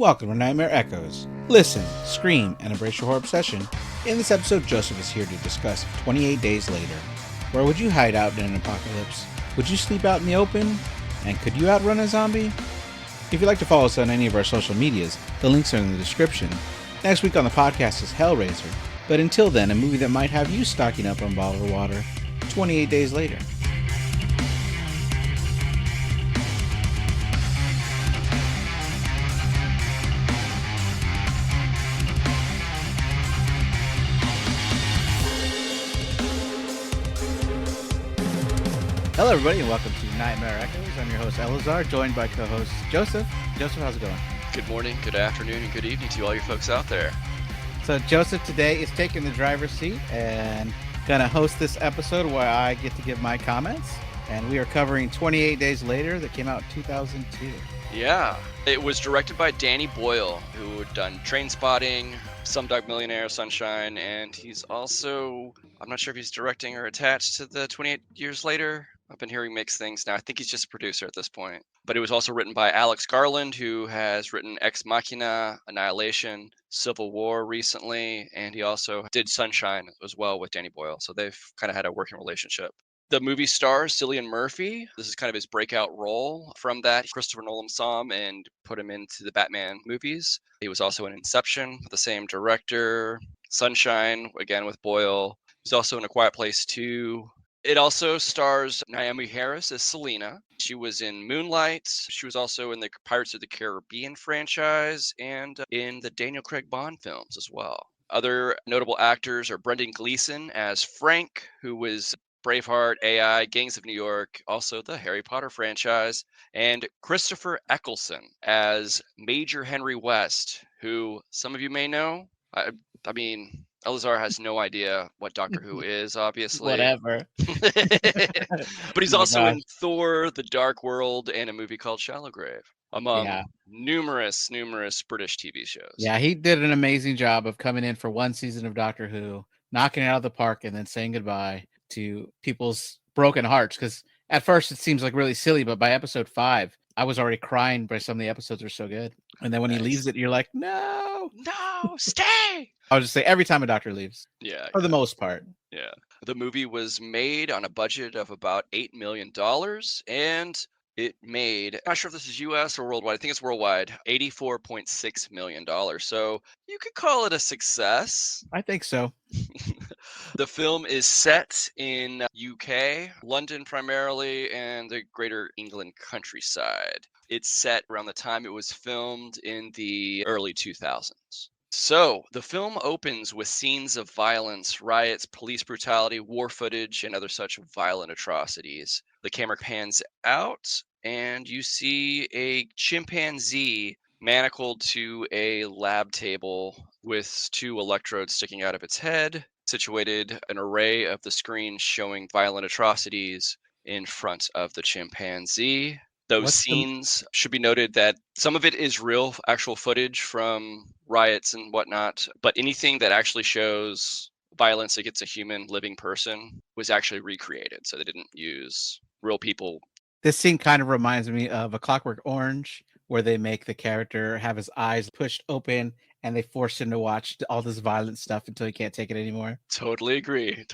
Welcome to Nightmare Echoes. Listen, scream, and embrace your horror obsession. In this episode, Joseph is here to discuss 28 Days Later. Where would you hide out in an apocalypse? Would you sleep out in the open? And could you outrun a zombie? If you'd like to follow us on any of our social medias, the links are in the description. Next week on the podcast is Hellraiser. But until then, a movie that might have you stocking up on bottled water 28 Days Later. Hello, everybody, and welcome to Nightmare Echoes. I'm your host, Elazar, joined by co-host Joseph. Joseph, how's it going? Good morning, good afternoon, and good evening to all you folks out there. So Joseph today is taking the driver's seat and going to host this episode where I get to give my comments. And we are covering 28 Days Later that came out in 2002. Yeah, it was directed by Danny Boyle, who had done Trainspotting, Slumdog Millionaire, Sunshine, and he's also, I'm not sure if he's directing or attached to the 28 Years Later. I've been hearing mixed things now. I think he's just a producer at this point. But it was also written by Alex Garland, who has written Ex Machina, Annihilation, Civil War recently, and he also did Sunshine as well with Danny Boyle. So they've kind of had a working relationship. The movie stars Cillian Murphy. This is kind of his breakout role. From that, Christopher Nolan saw him and put him into the Batman movies. He was also in Inception with the same director. Sunshine, again with Boyle. He's also in A Quiet Place 2. It also stars Naomi Harris as Selena. She was in Moonlight. She was also in the Pirates of the Caribbean franchise and in the Daniel Craig Bond films as well. Other notable actors are Brendan Gleeson as Frank, who was Braveheart, AI, Gangs of New York, also the Harry Potter franchise, and Christopher Eccleston as Major Henry West, who some of you may know. I mean, Elazar has no idea what Doctor Who is, obviously. Whatever. But he's Oh my also gosh. in Thor, The Dark World, and a movie called Shallow Grave, among numerous British TV shows. Yeah, he did an amazing job of coming in for one season of Doctor Who, knocking it out of the park, and then saying goodbye to people's broken hearts. Because at first it seems like really silly, but by episode 5, I was already crying by some of the episodes are so good. And then when he leaves it, you're like, no, stay. I'll just say every time a doctor leaves. Yeah. For the most part. Yeah. The movie was made on a budget of about $8 million, and it made, I'm not sure if this is US or worldwide, I think it's worldwide, $84.6 million. So you could call it a success. I think so. The film is set in UK, London primarily, and the greater England countryside. It's set around the time it was filmed in the early 2000s. So, the film opens with scenes of violence, riots, police brutality, war footage, and other such violent atrocities. The camera pans out, and you see a chimpanzee manacled to a lab table with 2 electrodes sticking out of its head, situated an array of the screens showing violent atrocities in front of the chimpanzee. Those scenes should be noted that some of it is real, actual footage from riots and whatnot, but anything that actually shows violence against a human living person was actually recreated. So they didn't use real people. This scene kind of reminds me of A Clockwork Orange, where they make the character have his eyes pushed open and they force him to watch all this violent stuff until he can't take it anymore. Totally agree.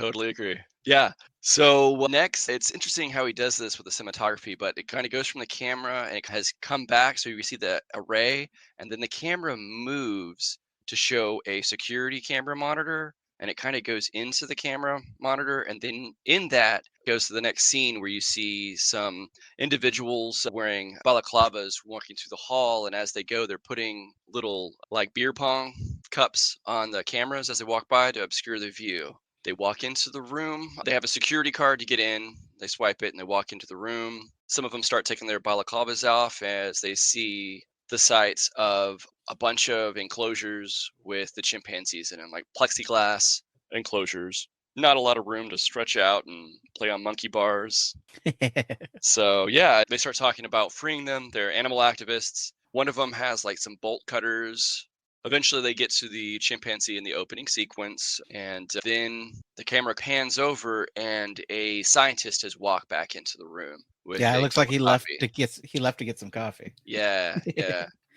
Yeah. So next, it's interesting how he does this with the cinematography, but it kind of goes from the camera and it has come back. So you see the array, and then the camera moves to show a security camera monitor, and it kind of goes into the camera monitor. And then in that goes to the next scene where you see some individuals wearing balaclavas walking through the hall. And as they go, they're putting little like beer pong cups on the cameras as they walk by to obscure the view. They walk into the room. They have a security card to get in. They swipe it and they walk into the room. Some of them start taking their balaclavas off as they see the sights of a bunch of enclosures with the chimpanzees in them, like plexiglass enclosures. Not a lot of room to stretch out and play on monkey bars. So yeah, they start talking about freeing them. They're animal activists. One of them has like some bolt cutters. Eventually they get to the chimpanzee in the opening sequence, and then the camera pans over and a scientist has walked back into the room. It looks like he left to get some coffee. Yeah.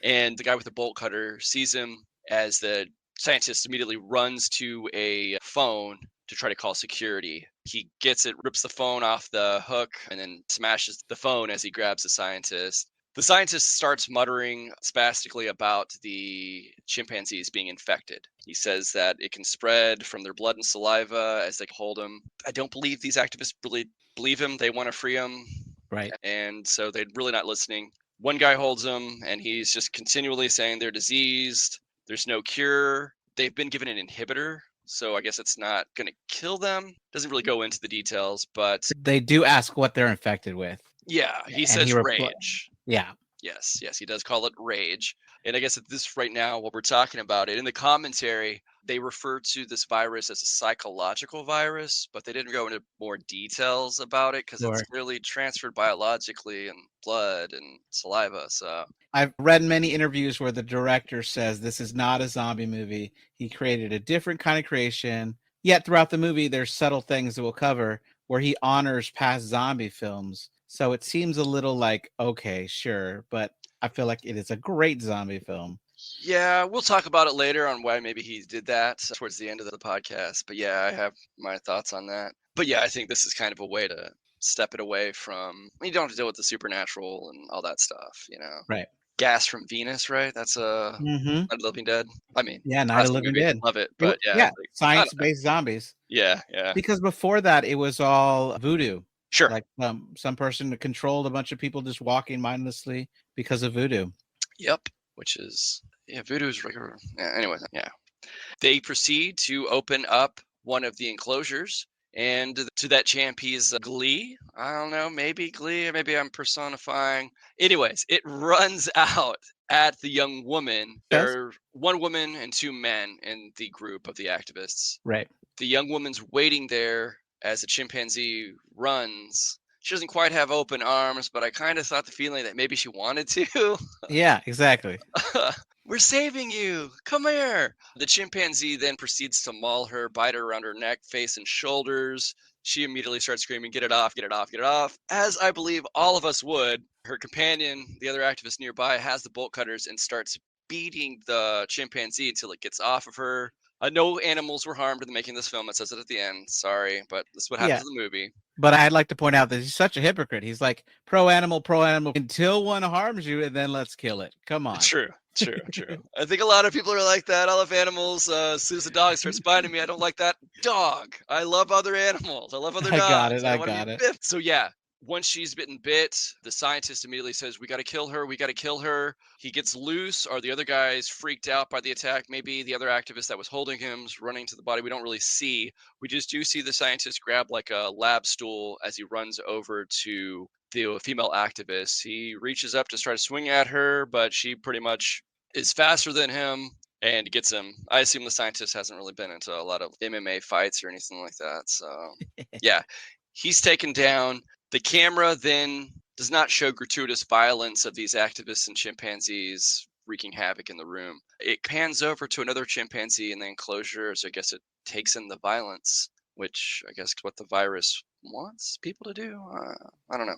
And the guy with the bolt cutter sees him as the scientist immediately runs to a phone to try to call security. He gets it, rips the phone off the hook, and then smashes the phone as he grabs the scientist. The scientist starts muttering spastically about the chimpanzees being infected. He says that it can spread from their blood and saliva as they hold him. I don't believe these activists really believe him. They want to free him. Right. And so they're really not listening. One guy holds him, and he's just continually saying they're diseased. There's no cure. They've been given an inhibitor, so I guess it's not going to kill them. Doesn't really go into the details, but They do ask what they're infected with. yeah, he And he says replies, rage. yeah. Yes, he does call it rage. And I guess at this right now, what we're talking about it in the commentary, they refer to this virus as a psychological virus, but they didn't go into more details about it because it's Sure. clearly transferred biologically in blood and saliva. So I've read many interviews where the director says this is not a zombie movie. He created a different kind of creation. Yet throughout the movie, there's subtle things that we'll cover where he honors past zombie films. So it seems a little like, okay, sure, but I feel like it is a great zombie film. yeah, we'll talk about it later on why maybe he did that towards the end of the podcast. But yeah, I have my thoughts on that. But yeah, I think this is kind of a way to step it away from. You don't have to deal with the supernatural and all that stuff, you know. Right. Gas from Venus, right? That's a Mm-hmm. Night of the Living Dead. I mean, Yeah, Night of the classic Living movie, Dead. love it. But yeah, Yeah, like, I don't know. science-based zombies. Yeah. Because before that, it was all voodoo. Sure. Like some person controlled a bunch of people just walking mindlessly because of voodoo. Yep. Which is voodoo's regular. Yeah. Anyway, yeah. They proceed to open up one of the enclosures, and to that champy's glee, I don't know, maybe glee, or maybe I'm personifying. Anyways, it runs out at the young woman. Yes. There are one woman and two men in the group of the activists. Right. The young woman's waiting there as the chimpanzee runs. She doesn't quite have open arms, but I kind of thought the feeling that maybe she wanted to. Yeah, exactly. We're saving you. Come here. The chimpanzee then proceeds to maul her, bite her around her neck, face, and shoulders. She immediately starts screaming, "Get it off, get it off, get it off," as I believe all of us would. Her companion, the other activist nearby, has the bolt cutters and starts beating the chimpanzee until it gets off of her. No animals were harmed in the making of this film. It says it at the end. Sorry, but this is what happens Yeah. in the movie. But I'd like to point out that he's such a hypocrite. He's like pro animal until one harms you, and then let's kill it. Come on. True. I think a lot of people are like that. I love animals. As soon as a dog starts biting me, I don't like that dog. I love other animals. I love other dogs. I got it. I I don't want to got be it. bit. So yeah, once she's bit, the scientist immediately says, "We got to kill her. We got to kill her." He gets loose. Are the other guys freaked out by the attack? Maybe the other activist that was holding him is running to the body. We don't really see. We just do see the scientist grab like a lab stool as he runs over to the female activist. He reaches up to try to swing at her, but she pretty much is faster than him and gets him. I assume the scientist hasn't really been into a lot of MMA fights or anything like that. So, yeah, he's taken down. The camera then does not show gratuitous violence of these activists and chimpanzees wreaking havoc in the room. It pans over to another chimpanzee in the enclosure, so I guess it takes in the violence, which I guess is what the virus wants people to do. I don't know.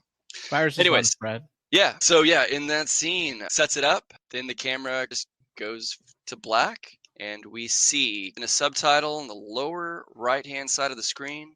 Viruses want Anyways, spread. yeah. So yeah, in that scene, sets it up. Then the camera just goes to black, and we see in a subtitle on the lower right-hand side of the screen, ...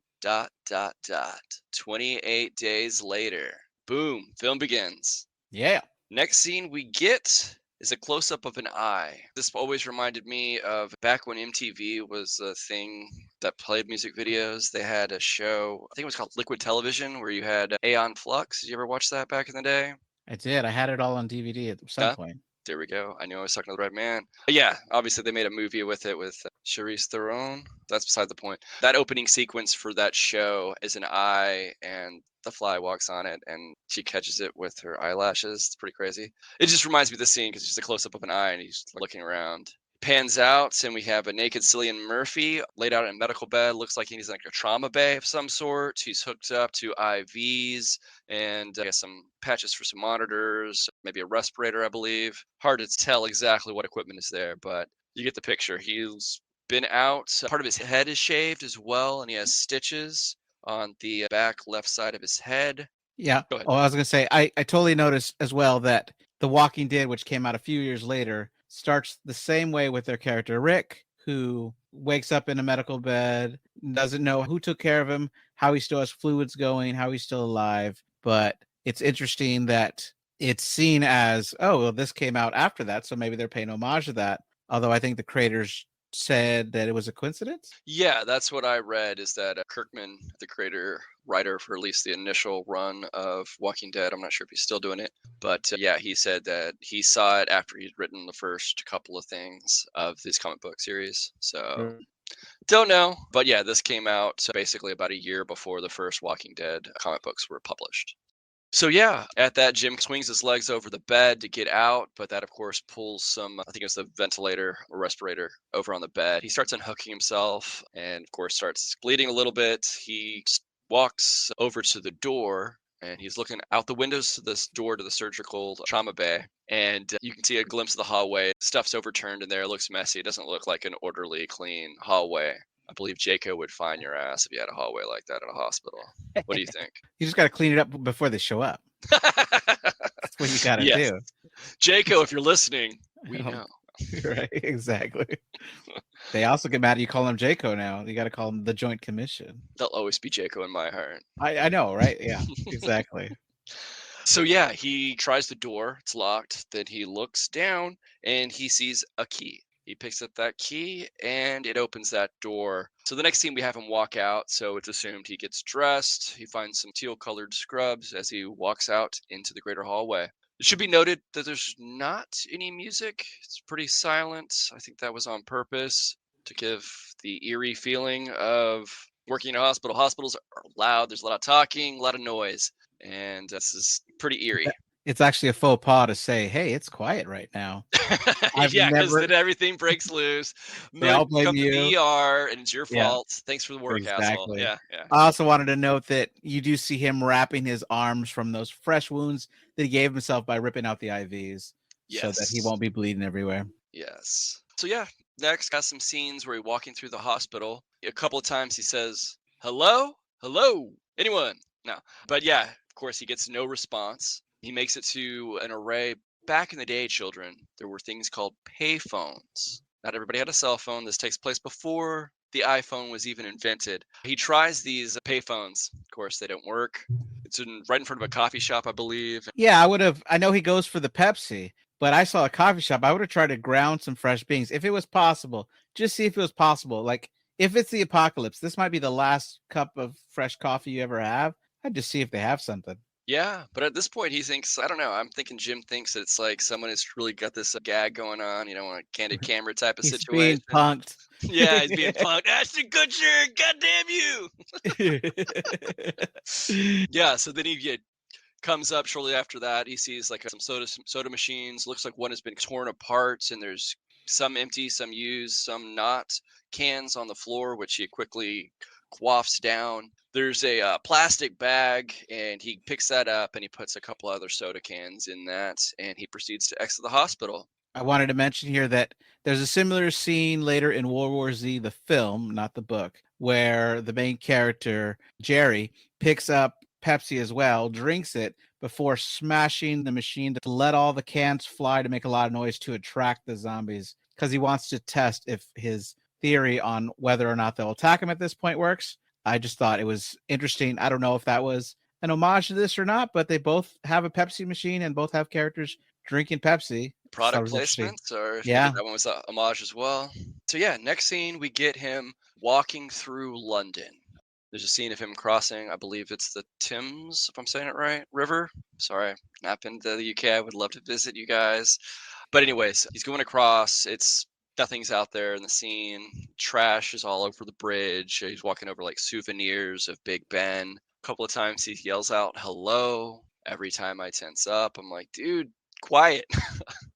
28 days later. Boom. Film begins. Yeah. Next scene we get is a close-up of an eye. This always reminded me of back when MTV was a thing that played music videos. They had a show, I think it was called Liquid Television, where you had Aeon Flux. Did you ever watch that back in the day? I did. I had it all on DVD at some point. There we go. I knew I was talking to the right man. But yeah, obviously they made a movie with it with Charlize Theron. That's beside the point. That opening sequence for that show is an eye, and the fly walks on it, and she catches it with her eyelashes. It's pretty crazy. It just reminds me of the scene because it's just a close up of an eye, and he's looking around. Pans out, and we have a naked Cillian Murphy laid out in a medical bed. Looks like he's in like a trauma bay of some sort. He's hooked up to IVs and I guess some patches for some monitors, maybe a respirator, I believe. Hard to tell exactly what equipment is there, but you get the picture. He's been out. Part of his head is shaved as well, and he has stitches on the back left side of his head. Yeah. Go ahead. Oh, I was gonna say I totally noticed as well that The Walking Dead, which came out a few years later, starts the same way with their character Rick, who wakes up in a medical bed, doesn't know who took care of him, how he still has fluids going, how he's still alive. But it's interesting that it's seen as, oh, well, this came out after that, so maybe they're paying homage to that. Although I think the creators said that it was a coincidence. Yeah, that's what I read is that Kirkman, the creator writer for at least the initial run of Walking Dead, I'm not sure if he's still doing it, but yeah, he said that he saw it after he'd written the first couple of things of this comic book series. So don't know, but yeah, this came out basically about a year before the first Walking Dead comic books were published. So yeah, at that, Jim swings his legs over the bed to get out, but that of course pulls some, I think it was the ventilator or respirator over on the bed. He starts unhooking himself and of course starts bleeding a little bit. He walks over to the door and he's looking out the windows to this door to the surgical trauma bay. And you can see a glimpse of the hallway. Stuff's overturned in there. It looks messy. It doesn't look like an orderly, clean hallway. I believe Jaco would find your ass if you had a hallway like that in a hospital. What do you think? You just got to clean it up before they show up. That's what you got to Yes. do. Jaco, if you're listening, we Oh. know. Right, exactly. They also get mad at you calling him Jaco now. You got to call him the Joint Commission. They'll always be Jaco in my heart. I know, right? Yeah, exactly. So yeah, he tries the door. It's locked. Then he looks down and he sees a key. He picks up that key and it opens that door. So the next scene we have him walk out. So it's assumed he gets dressed. He finds some teal colored scrubs as he walks out into the greater hallway. It should be noted that there's not any music. It's pretty silent. I think that was on purpose to give the eerie feeling of working in a hospital. Hospitals are loud. There's a lot of talking, a lot of noise. And this is pretty eerie. It's actually a faux pas to say, "Hey, it's quiet right now." I've Yeah, because never. then everything breaks loose. They all blame Come to the you. ER, and it's your Yeah, fault. Thanks for the work, asshole. exactly. Yeah, yeah. I also wanted to note that you do see him wrapping his arms from those fresh wounds that he gave himself by ripping out the IVs, so that he Yes. won't be bleeding everywhere. Yes. So yeah, next got some scenes where he's walking through the hospital. A couple of times he says, "Hello? Hello? Anyone?" No. But yeah, of course he gets no response. He makes it to an array. Back in the day, children, there were things called payphones. Not everybody had a cell phone. This takes place before the iPhone was even invented. He tries these payphones. Of course, they don't work. It's right in front of a coffee shop, I believe. Yeah, I would have. I know he goes for the Pepsi, but I saw a coffee shop. I would have tried to ground some fresh beans if it was possible. Just see if it was possible. Like, if it's the apocalypse, this might be the last cup of fresh coffee you ever have. I'd just see if they have something. Yeah, but at this point, he thinks, I don't know. I'm thinking Jim thinks it's like someone has really got this gag going on, a candid camera type of He's situation. being punked. Yeah, he's being punked. Ashton Kutcher, goddamn you! Yeah, so then he comes up shortly after that. He sees like some soda machines. Looks like one has been torn apart, and there's some empty, some used, some not. Cans on the floor, which he quickly quaffs down. There's a plastic bag, and he picks that up and he puts a couple other soda cans in that, and he proceeds to exit the hospital. I wanted to mention here that there's a similar scene later in World War Z, the film, not the book, where the main character, Jerry, picks up Pepsi as well, drinks it before smashing the machine to let all the cans fly to make a lot of noise to attract the zombies because he wants to test if his theory on whether or not they'll attack him at this point works. I just thought it was interesting. I don't know if that was an homage to this or not, but they both have a Pepsi machine and both have characters drinking Pepsi. Product placements, or if maybe Yeah. that one was a homage as well. So yeah, next scene we get him walking through London. There's a scene of him crossing, I believe it's the Thames, if I'm saying it right, river. Sorry, not been to the UK. I would love to visit you guys. But anyways, he's going across. It's nothing's out there in the scene. Trash is all over the bridge. He's walking over like souvenirs of Big Ben. A couple of times he yells out hello. Every time I tense up, I'm like, dude, quiet.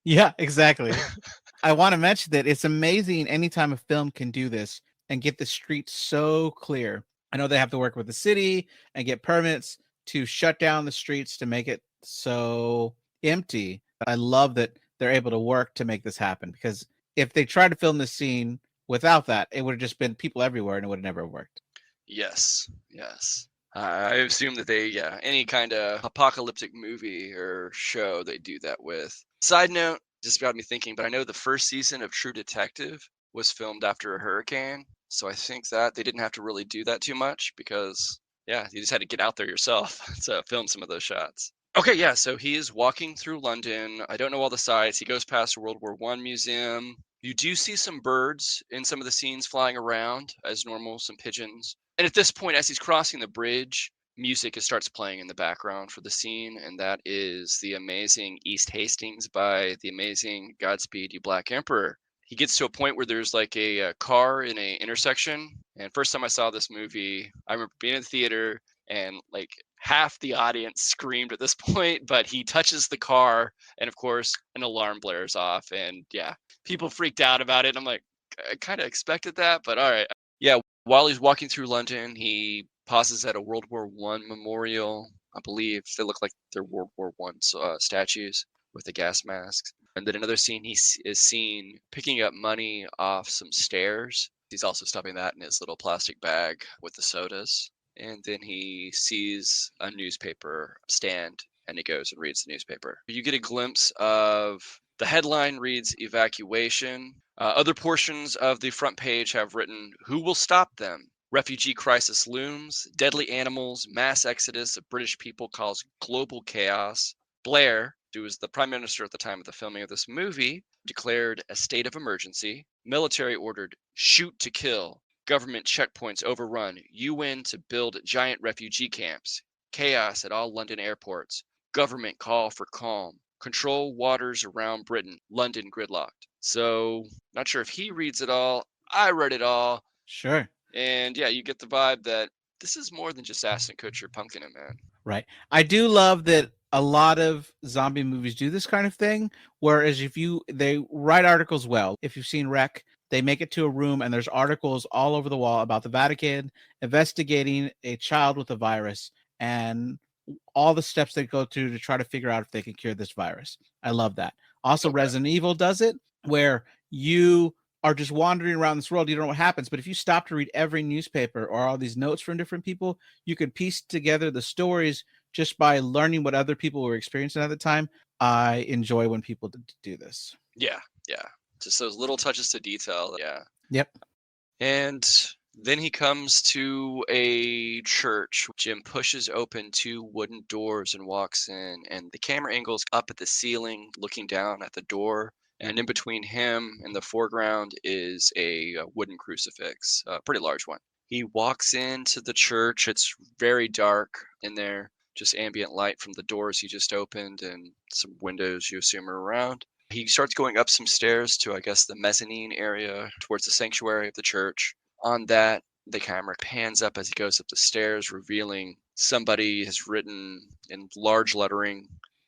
Yeah, exactly. I want to mention that it's amazing anytime a film can do this and get the streets so clear. I know they have to work with the city and get permits to shut down the streets to make it so empty. I love that they're able to work to make this happen, because if they tried to film this scene without that, it would have just been people everywhere and it would have never worked. Yes, yes. I assume that yeah, any kind of apocalyptic movie or show they do that with. Side note, just got me thinking, but I know the first season of True Detective was filmed after a hurricane. So I think that they didn't have to really do that too much because, yeah, you just had to get out there yourself to film some of those shots. Okay, yeah, so he is walking through London. I don't know all the sites. He goes past a World War I museum. You do see some birds in some of the scenes flying around as normal, some pigeons. And at this point, as he's crossing the bridge, music starts playing in the background for the scene, and that is the amazing East Hastings by the amazing Godspeed You Black Emperor. He gets to a point where there's like a car in a intersection, and first time I saw this movie, I remember being in the theater and like half the audience screamed at this point, but he touches the car, and of course, an alarm blares off, and yeah, people freaked out about it. I'm like, I kind of expected that, but all right. Yeah, while he's walking through London, he pauses at a World War I memorial. I believe they look like they're World War I statues with the gas masks. And then another scene, is seen picking up money off some stairs. He's also stuffing that in his little plastic bag with the sodas. And then he sees a newspaper stand and he goes and reads the newspaper. You get a glimpse of the headline reads evacuation. Other portions of the front page have written, "Who will stop them? Refugee crisis looms. Deadly animals. Mass exodus of British people cause global chaos." Blair, who was the prime minister at the time of the filming of this movie, declared a state of emergency. Military ordered, "Shoot to kill." Government checkpoints overrun. UN to build giant refugee camps. Chaos at all London airports. Government call for calm. Control waters around Britain. London gridlocked. So, not sure if he reads it all. I read it all. Sure. And yeah, you get the vibe that this is more than just Ashton Kutcher pumpkin, man. Right. I do love that a lot of zombie movies do this kind of thing. Whereas they write articles well. If you've seen Wreck, they make it to a room and there's articles all over the wall about the Vatican investigating a child with a virus and all the steps they go through to try to figure out if they can cure this virus. I love that. Also, Okay. Resident Evil does it where you are just wandering around this world. You don't know what happens. But if you stop to read every newspaper or all these notes from different people, you could piece together the stories just by learning what other people were experiencing at the time. I enjoy when people do this. Yeah, yeah. Just those little touches to detail. Yeah. Yep. And then he comes to a church. Jim pushes open two wooden doors and walks in, and the camera angles up at the ceiling, looking down at the door. And in between him and the foreground is a wooden crucifix, a pretty large one. He walks into the church. It's very dark in there, just ambient light from the doors he just opened and some windows you assume are around. He starts going up some stairs to, I guess, the mezzanine area towards the sanctuary of the church. On that, the camera pans up as he goes up the stairs, revealing somebody has written in large lettering,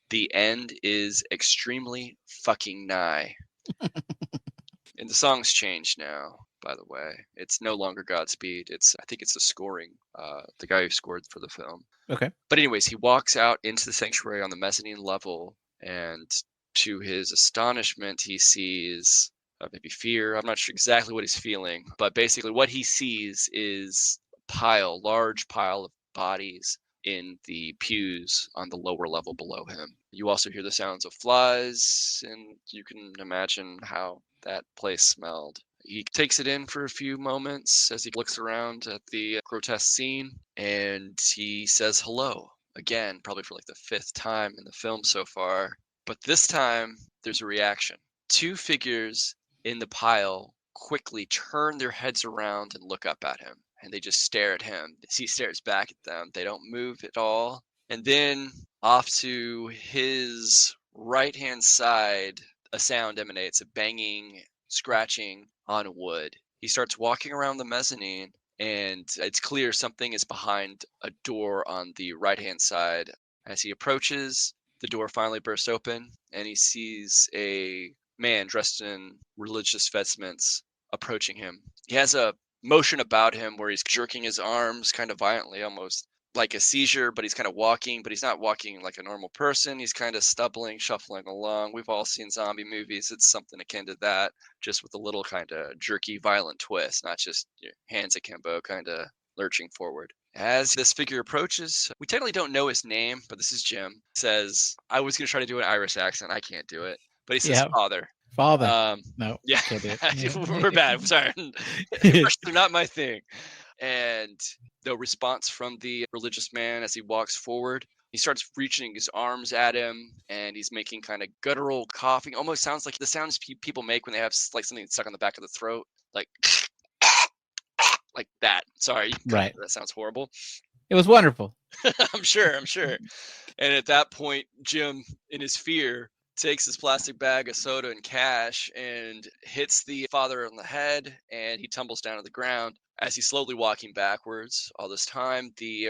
"The end is extremely fucking nigh." And the song's changed now, by the way. It's no longer Godspeed. I think it's the scoring, the guy who scored for the film. Okay. But anyways, he walks out into the sanctuary on the mezzanine level, and to his astonishment, he sees maybe fear. I'm not sure exactly what he's feeling, but basically, what he sees is a large pile of bodies in the pews on the lower level below him. You also hear the sounds of flies, and you can imagine how that place smelled. He takes it in for a few moments as he looks around at the grotesque scene, and he says hello again, probably for like the fifth time in the film so far. But this time, there's a reaction. Two figures in the pile quickly turn their heads around and look up at him, and they just stare at him. He stares back at them. They don't move at all. And then off to his right hand side, a sound emanates, a banging, scratching on wood. He starts walking around the mezzanine, and it's clear something is behind a door on the right hand side. As he approaches, the door finally bursts open, and he sees a man dressed in religious vestments approaching him. He has a motion about him where he's jerking his arms kind of violently, almost like a seizure, but he's kind of walking, but he's not walking like a normal person. He's kind of stumbling, shuffling along. We've all seen zombie movies. It's something akin to that, just with a little kind of jerky, violent twist, not just your hands akimbo kind of lurching forward. As this figure approaches, we technically don't know his name, but this is Jim. Says, I was going to try to do an Irish accent. I can't do it. But he says, Yeah, Father. father. Um, No, yeah, can't do we're bad. I'm sorry. it. Impressions are not my thing. And no response from the religious man as he walks forward. He starts reaching his arms at him, and he's making kind of guttural coughing. Almost sounds like the sounds people make when they have like something stuck on the back of the throat, like like that. Sorry, you can cut Right. that. That sounds horrible. It was wonderful. I'm sure. I'm sure. And at that point, Jim, in his fear, takes his plastic bag of soda and cash and hits the father on the head, and he tumbles down to the ground. As he's slowly walking backwards, all this time, the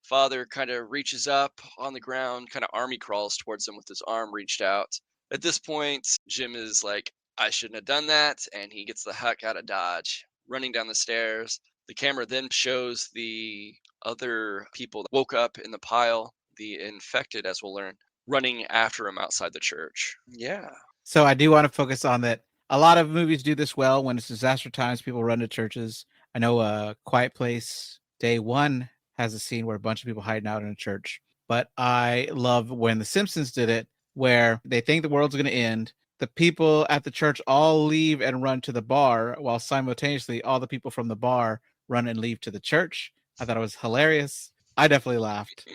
father kind of reaches up on the ground, kind of army crawls towards him with his arm reached out. At this point, Jim is like, I shouldn't have done that, and he gets the heck out of Dodge, running down the stairs. The camera then shows the other people that woke up in the pile, the infected, as we'll learn, running after him outside the church. Yeah. So I do want to focus on that. A lot of movies do this well when it's disaster times. People run to churches. I know Quiet Place Day One has a scene where a bunch of people hiding out in a church. But I love when The Simpsons did it, where they think the world's going to end. The people at the church all leave and run to the bar, while simultaneously all the people from the bar run and leave to the church. I thought it was hilarious. I definitely laughed.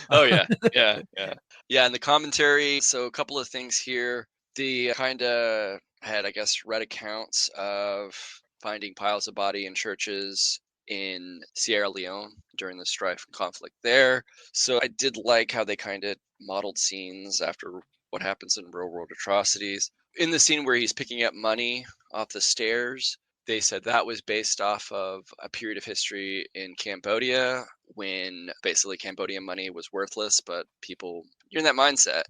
Oh yeah. Yeah. Yeah. Yeah. And the commentary. So a couple of things here. The kind of had, I guess, read accounts of finding piles of body in churches in Sierra Leone during the strife and conflict there. So I did like how they kind of modeled scenes after what happens in real world atrocities. In the scene where he's picking up money off the stairs, they said that was based off of a period of history in Cambodia when basically Cambodian money was worthless, but people, you're in that mindset,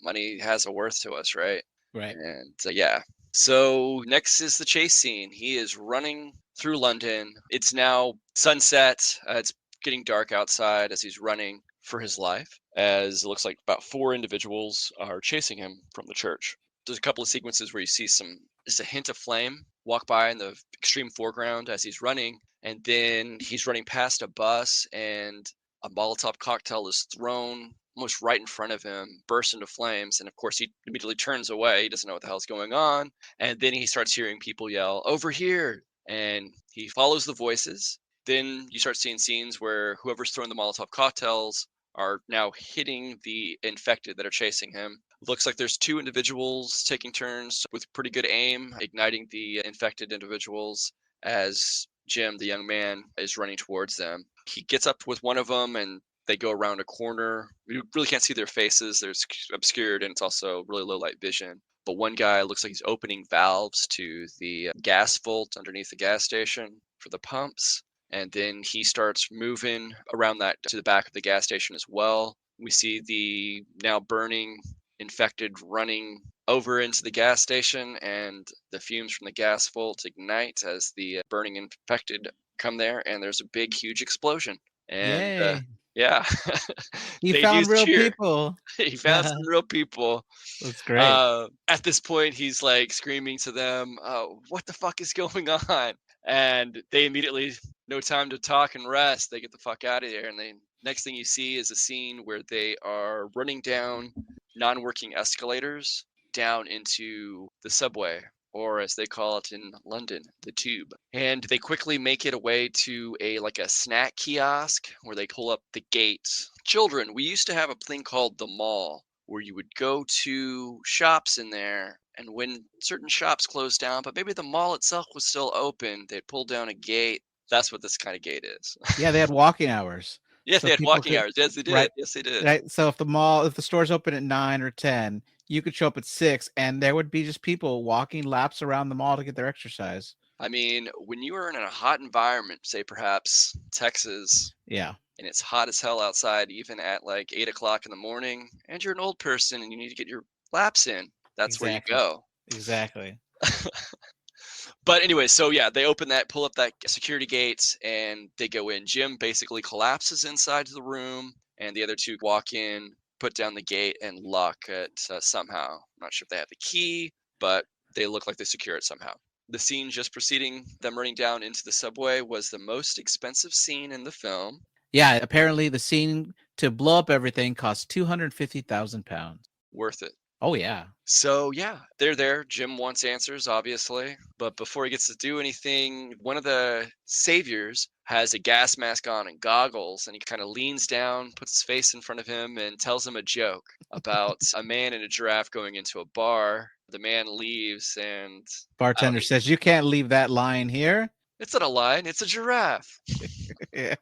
money has a worth to us, right? Right. And yeah. So next is the chase scene. He is running through London. It's now sunset. It's getting dark outside as he's running for his life, as it looks like about 4 individuals are chasing him from the church. There's a couple of sequences where you see just a hint of flame walk by in the extreme foreground as he's running, and then he's running past a bus, and a Molotov cocktail is thrown almost right in front of him, bursts into flames, and of course he immediately turns away. He doesn't know what the hell's going on, and then he starts hearing people yell, "Over here!" And he follows the voices. Then you start seeing scenes where whoever's throwing the Molotov cocktails are now hitting the infected that are chasing him. Looks like there's 2 individuals taking turns with pretty good aim, igniting the infected individuals as Jim, the young man, is running towards them. He gets up with one of them and they go around a corner. You really can't see their faces. They're obscured and it's also really low light vision. But one guy looks like he's opening valves to the gas vault underneath the gas station for the pumps. And then he starts moving around that to the back of the gas station as well. We see the now burning infected running over into the gas station, and the fumes from the gas vault ignite as the burning infected come there, and there's a big, huge explosion. And Yay. yeah, He they do found real cheer. people. He found some real people. That's great. At this point, he's like screaming to them, "What the fuck is going on?" And they immediately, no time to talk and rest. They get the fuck out of there. And then next thing you see is a scene where they are running down non-working escalators down into the subway, or as they call it in London, the tube. And they quickly make it away to a snack kiosk where they pull up the gates. Children, we used to have a thing called the mall where you would go to shops in there, and when certain shops closed down, but maybe the mall itself was still open, they'd pull down a gate. That's what this kind of gate is. Yeah, they had walking hours. Yes, So they had people walking could hours. Yes, they did. right, Yes, they did. right. So if the stores open at 9 or 10, you could show up at 6 and there would be just people walking laps around the mall to get their exercise. I mean, when you are in a hot environment, say perhaps Texas, Yeah. and it's hot as hell outside, even at like 8 o'clock in the morning, and you're an old person and you need to get your laps in, that's where you Exactly. go. Exactly. But anyway, so yeah, they open that, pull up that security gate, and they go in. Jim basically collapses inside the room, and the other two walk in, put down the gate, and lock it somehow. I'm not sure if they have the key, but they look like they secure it somehow. The scene just preceding them running down into the subway was the most expensive scene in the film. Yeah, apparently the scene to blow up everything cost £250,000. Worth it. Oh yeah. So yeah, they're there. Jim wants answers, obviously, but before he gets to do anything, one of the saviors has a gas mask on and goggles, and he kind of leans down, puts his face in front of him, and tells him a joke about a man and a giraffe going into a bar. The man leaves, and I don't Bartender think says you can't leave that line here. it's not a line; it's a giraffe. Yeah.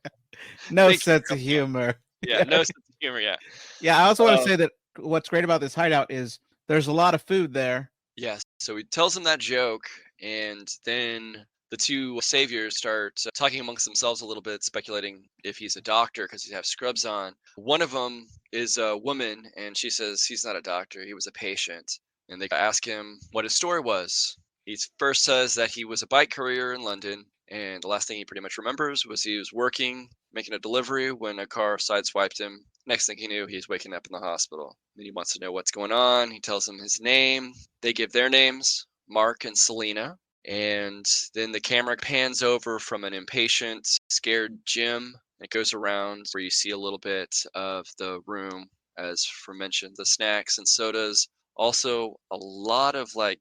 No Thank you sense for of helping me out. humor. Yeah, Yeah. no sense of humor. Yeah. Yeah, I also want to Um, say that what's great about this hideout is there's a lot of food there. Yes. So he tells him that joke, and then the two saviors start talking amongst themselves a little bit, speculating if he's a doctor because he has scrubs on. One of them is a woman, and she says he's not a doctor, he was a patient. And they ask him what his story was. He first says that he was a bike courier in London, and the last thing he pretty much remembers was he was working, making a delivery when a car sideswiped him. Next thing he knew, he's waking up in the hospital. And he wants to know what's going on. He tells him his name. They give their names, Mark and Selena. And then the camera pans over from an impatient, scared Jim. It goes around where you see a little bit of the room, as for mentioned, the snacks and sodas. Also, a lot of like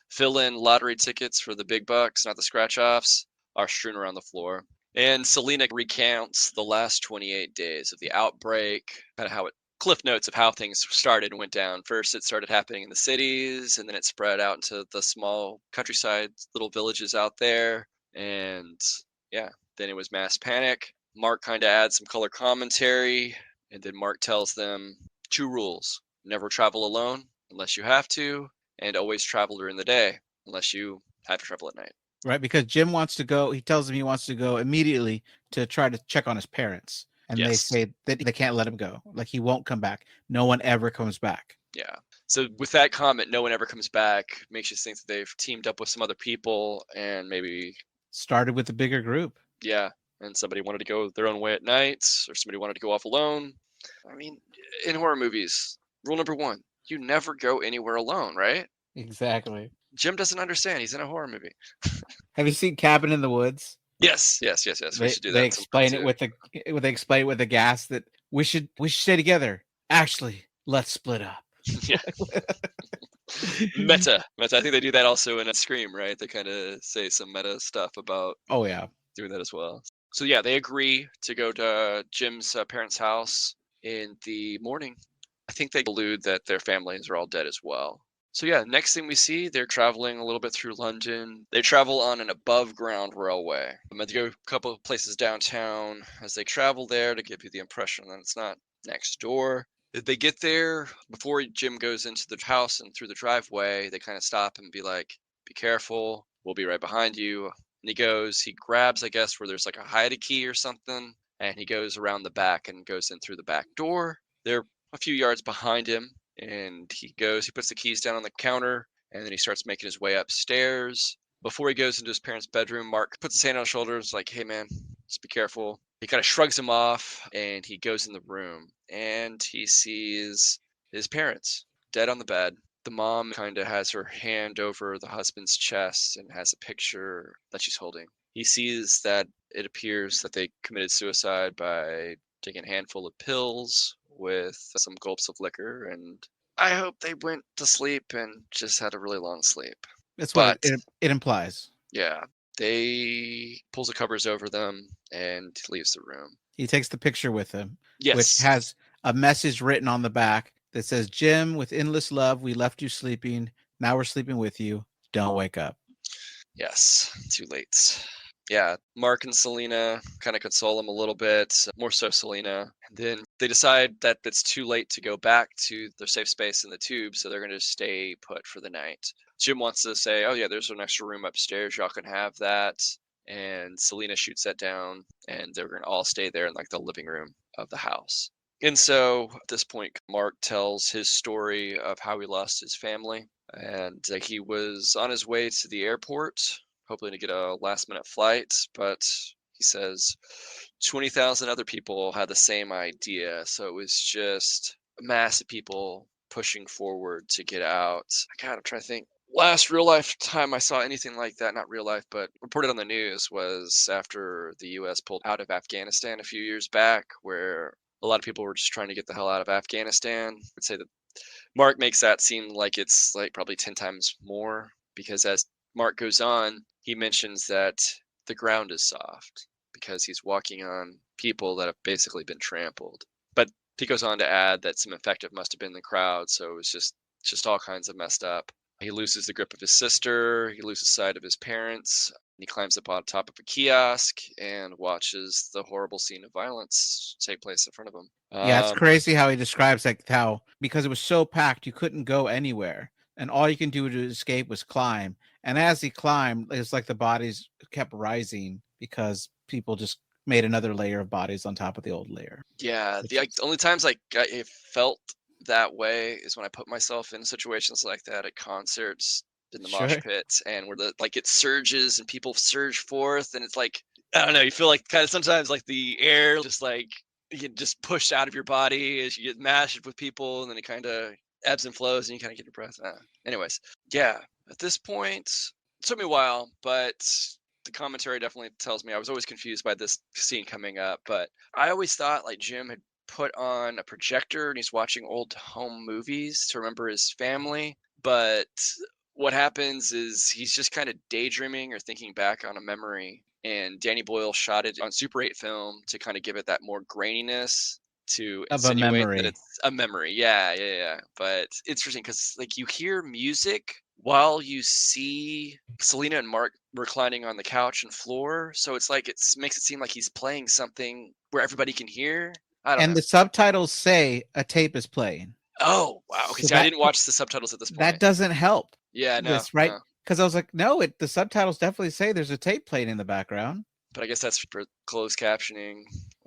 fill in lottery tickets for the big bucks, not the scratch offs, are strewn around the floor. And Selena recounts the last 28 days of the outbreak, kind of how it cliff notes of how things started and went down. First, it started happening in the cities, and then it spread out into the small countryside, little villages out there. And yeah, then it was mass panic. Mark kind of adds some color commentary, and then Mark tells them two rules: never travel alone unless you have to, and always travel during the day unless you have to travel at night. Right, because Jim wants to go. He tells him he wants to go immediately to try to check on his parents, and they Yes. say that they can't let him go. Like he won't come back. No one ever comes back. Yeah. So with that comment, no one ever comes back, makes you think that they've teamed up with some other people and maybe, Started with a bigger group. yeah, and somebody wanted to go their own way at night or somebody wanted to go off alone. I mean, in horror movies, rule number one, you never go anywhere alone, right? Exactly. Jim doesn't understand. He's in a horror movie. Have you seen Cabin in the Woods? Yes, yes, yes, yes. We They should do they that sometime explain it too. with the gas that we should stay together. Actually, let's split up. Yeah. Meta. Meta. I think they do that also in a Scream, right? They kind of say some meta stuff about Oh yeah. doing that as well. So yeah, they agree to go to Jim's parents' house in the morning. I think they allude that their families are all dead as well. So yeah, next thing we see, they're traveling a little bit through London. They travel on an above ground railway. They go a couple of places downtown as they travel there to give you the impression that it's not next door. They get there before Jim goes into the house and through the driveway. They kind of stop and be like, "Be careful. We'll be right behind you." And he grabs, I guess, where there's like a hide a key or something, and he goes around the back and goes in through the back door. They're a few yards behind him, and he puts the keys down on the counter, and then he starts making his way upstairs. Before he goes into his parents' bedroom, Mark puts his hand on his shoulders, like, "Hey, man, just be careful." He kind of shrugs him off, and he goes in the room, and he sees his parents dead on the bed. The mom kind of has her hand over the husband's chest and has a picture that she's holding. He sees that it appears that they committed suicide by taking a handful of pills with some gulps of liquor, and I hope they went to sleep and just had a really long sleep. That's what But it implies. yeah, they pulls the covers over them and leaves the room. He takes the picture with him, which Yes. has a message written on the back that says, "Jim, with endless love, we left you sleeping. Now we're sleeping with you. Don't wake up." Yes, too late. Yeah, Mark and Selena kind of console him a little bit, more so Selena. And then they decide that it's too late to go back to their safe space in the tube, so they're going to stay put for the night. Jim wants to say, "Oh, yeah, there's an extra room upstairs. Y'all can have that." And Selena shoots that down, and they're going to all stay there in like the living room of the house. And so at this point, Mark tells his story of how he lost his family. And he was on his way to the airport, hoping to get a last minute flight, but he says 20,000 other people had the same idea. So it was just a mass of people pushing forward to get out. God, I'm trying to think. Last real life time I saw anything like that, not real life, but reported on the news, was after the US pulled out of Afghanistan a few years back, where a lot of people were just trying to get the hell out of Afghanistan. I'd say that Mark makes that seem like it's like probably 10 times more, because as Mark goes on, he mentions that the ground is soft because he's walking on people that have basically been trampled. But he goes on to add that some infected must have been in the crowd, so it was just all kinds of messed up. He loses the grip of his sister, he loses sight of his parents, he climbs up on top of a kiosk and watches the horrible scene of violence take place in front of him. Yeah, it's crazy how he describes like how because it was so packed you couldn't go anywhere, and all you can do to escape was climb. And as he climbed, it's like the bodies kept rising because people just made another layer of bodies on top of the old layer. Yeah, Which the is only times it felt that way is when I put myself in situations like that at concerts in the mosh sure. pits, and where the like it surges and people surge forth, and it's like I don't know, you feel like kind of sometimes like the air just like you get just pushed out of your body as you get mashed with people, and then it kind of ebbs and flows, and you kind of get your breath. Anyways, yeah, at this point, it took me a while, but the commentary definitely tells me I was always confused by this scene coming up, but I always thought like Jim had put on a projector and he's watching old home movies to remember his family. But what happens is he's just kind of daydreaming or thinking back on a memory. And Danny Boyle shot it on Super 8 film to kind of give it that more graininess to Of a insinuate that memory. it's a memory. Yeah, yeah, yeah. But it's interesting because like you hear music while you see Selena and Mark reclining on the couch and floor. So it's like it makes it seem like he's playing something where everybody can hear. I don't And know. the subtitles say a tape is playing. Oh, wow. Okay, So see, I didn't watch the subtitles at this that point. doesn't help Yeah, no, this, right? no. Because I was like, no, the subtitles definitely say there's a tape playing in the background. But I guess that's for closed captioning,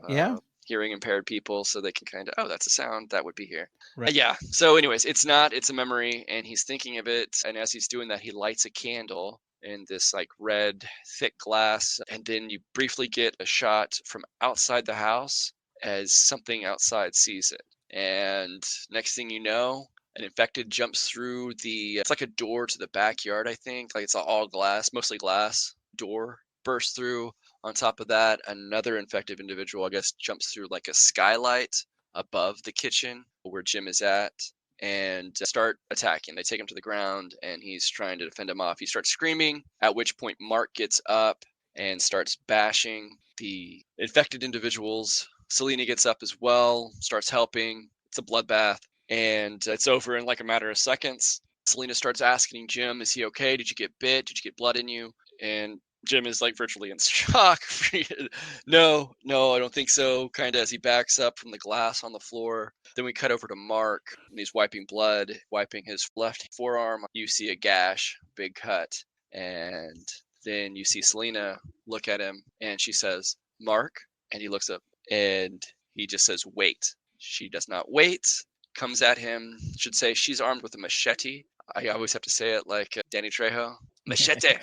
Yeah. hearing impaired people, so they can kind of, oh, that's a sound that would be here. Right. Yeah. So, anyways, it's not. It's a memory, and he's thinking of it. And as he's doing that, he lights a candle in this like red, thick glass, and then you briefly get a shot from outside the house as something outside sees it. And next thing you know, an infected jumps through the. It's like a door to the backyard, I think. Like it's all glass, mostly glass door bursts through. On top of that, another infected individual, I guess, jumps through like a skylight above the kitchen where Jim is at and start attacking. They take him to the ground and he's trying to defend him off. He starts screaming, at which point Mark gets up and starts bashing the infected individuals. Selena gets up as well, starts helping. It's a bloodbath and it's over in like a matter of seconds. Selena starts asking Jim, is he okay? Did you get bit? Did you get blood in you? And Jim is like virtually in shock. No, no, I don't think so. Kind of as he backs up from the glass on the floor. Then we cut over to Mark and he's wiping blood, wiping his left forearm. You see a gash, big cut. And then you see Selena look at him and she says, Mark. And he looks up and he just says, wait. She does not wait, comes at him, should say she's armed with a machete. I always have to say it like Danny Trejo. Machete.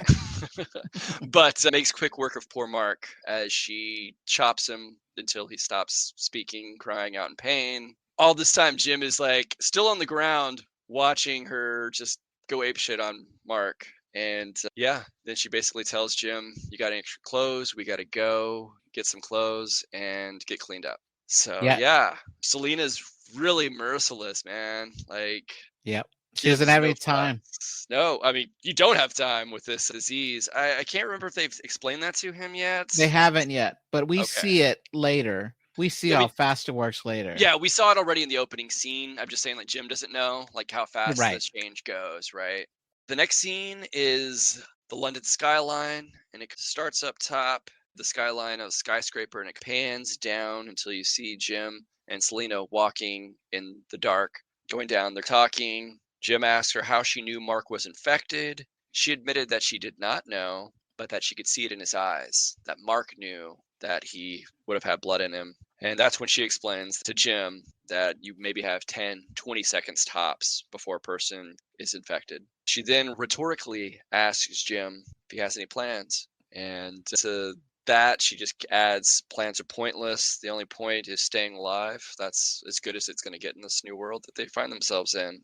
But makes quick work of poor Mark as she chops him until he stops speaking, crying out in pain. All this time, Jim is like still on the ground watching her just go apeshit on Mark. And yeah, then she basically tells Jim, you got any extra clothes? We got to go get some clothes and get cleaned up. So Yeah. yeah, Selena's really merciless, man. Like Yep. She doesn't gives have no any time. fucks. No, I mean you don't have time with this disease. I can't remember if they've explained that to him yet. They haven't yet, but we Okay. see it later. We see Yeah, I how mean, fast it works later. yeah, we saw it already in the opening scene. I'm just saying, like Jim doesn't know like how fast Right. this change goes, right? The next scene is the London skyline, and it starts up top, the skyline of a skyscraper, and it pans down until you see Jim and Selena walking in the dark, going down. They're talking. Jim asks her how she knew Mark was infected. She admitted that she did not know, but that she could see it in his eyes, that Mark knew that he would have had blood in him. And that's when she explains to Jim that you maybe have 10, 20 seconds tops before a person is infected. She then rhetorically asks Jim if he has any plans. And to that, she just adds plans are pointless. The only point is staying alive. That's as good as it's going to get in this new world that they find themselves in.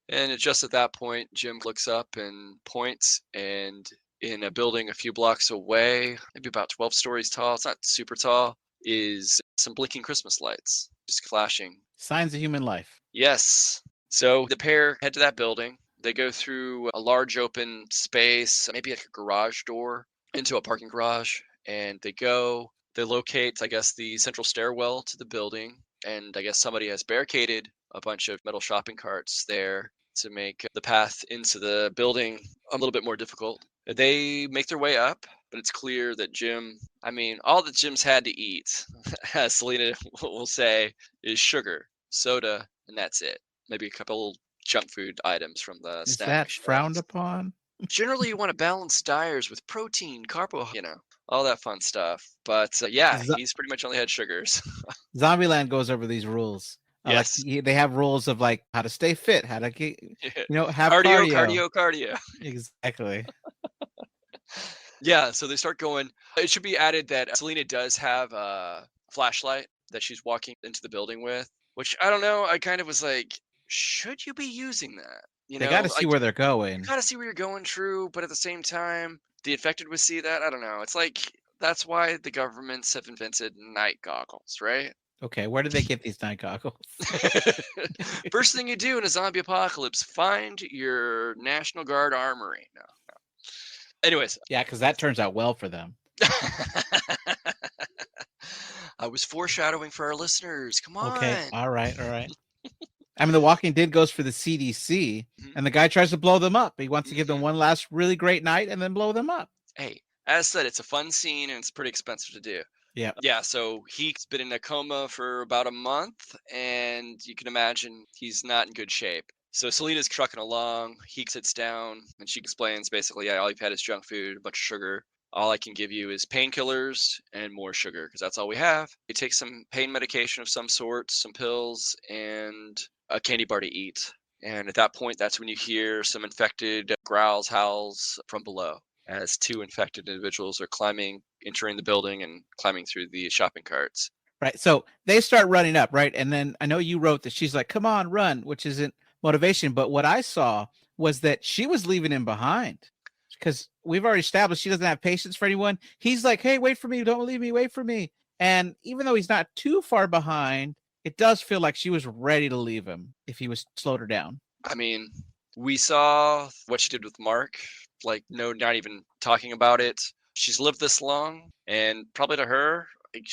And just at that point, Jim looks up and points, and in a building a few blocks away, maybe about 12 stories tall, it's not super tall, is some blinking Christmas lights just flashing. Signs of human life. Yes. So the pair head to that building. They go through a large open space, maybe like a garage door into a parking garage, and they locate, I guess, the central stairwell to the building. And I guess somebody has barricaded a bunch of metal shopping carts there to make the path into the building a little bit more difficult. They make their way up, but it's clear that I mean, all that Jim's had to eat, as Selena will say, is sugar, soda, and that's it. Maybe a couple junk food items from the Is snack that frowned shelves. upon? Generally, you want to balance diets with protein, all that fun stuff. But yeah, Z- he's pretty much only had sugars. Zombieland goes over these rules. Yes. They have rules of like how to stay fit, how to get, have Cardio, cardio. cardio, cardio. Exactly. Yeah, so they start going. It should be added that Selena does have a flashlight that she's walking into the building with, which I don't know. I kind of was like, should you be using that? They got to see Like where they're you going. gotta see where you're going, true, but at the same time, the infected would see that. I don't know. It's like that's why the governments have invented night goggles, right? Okay, where did they get these night goggles? First thing you do in a zombie apocalypse, find your National Guard armory. No. Anyways, Yeah, because that turns out well for them. I was foreshadowing for our listeners. Come Okay, on. all right, all right. I mean, The Walking Dead goes for the CDC, Mhm, and the guy tries to blow them up. He wants to give them mhm. one last really great night and then blow them up. Hey, as said, it's a fun scene and it's pretty expensive to do. Yeah. Yeah, so he's been in a coma for about a month, and you can imagine he's not in good shape. So Selena's trucking along. He sits down, and she explains basically, yeah, all you've had is junk food, a bunch of sugar. All I can give you is painkillers and more sugar because that's all we have. He takes some pain medication of some sort, some pills, and a candy bar to eat. And at that point, that's when you hear some infected growls, howls from below as two infected individuals are entering the building and climbing through the shopping carts. Right. So they start running up, right? And then I know you wrote that she's like, come on, run, which isn't motivation. But what I saw was that she was leaving him behind because we've already established she doesn't have patience for anyone. He's like, hey, wait for me. Don't leave me. Wait for me. And even though he's not too far behind, it does feel like she was ready to leave him if he was slowed her down. I mean, we saw what she did with Mark, like, no, not even talking about it. She's lived this long, and probably to her, like,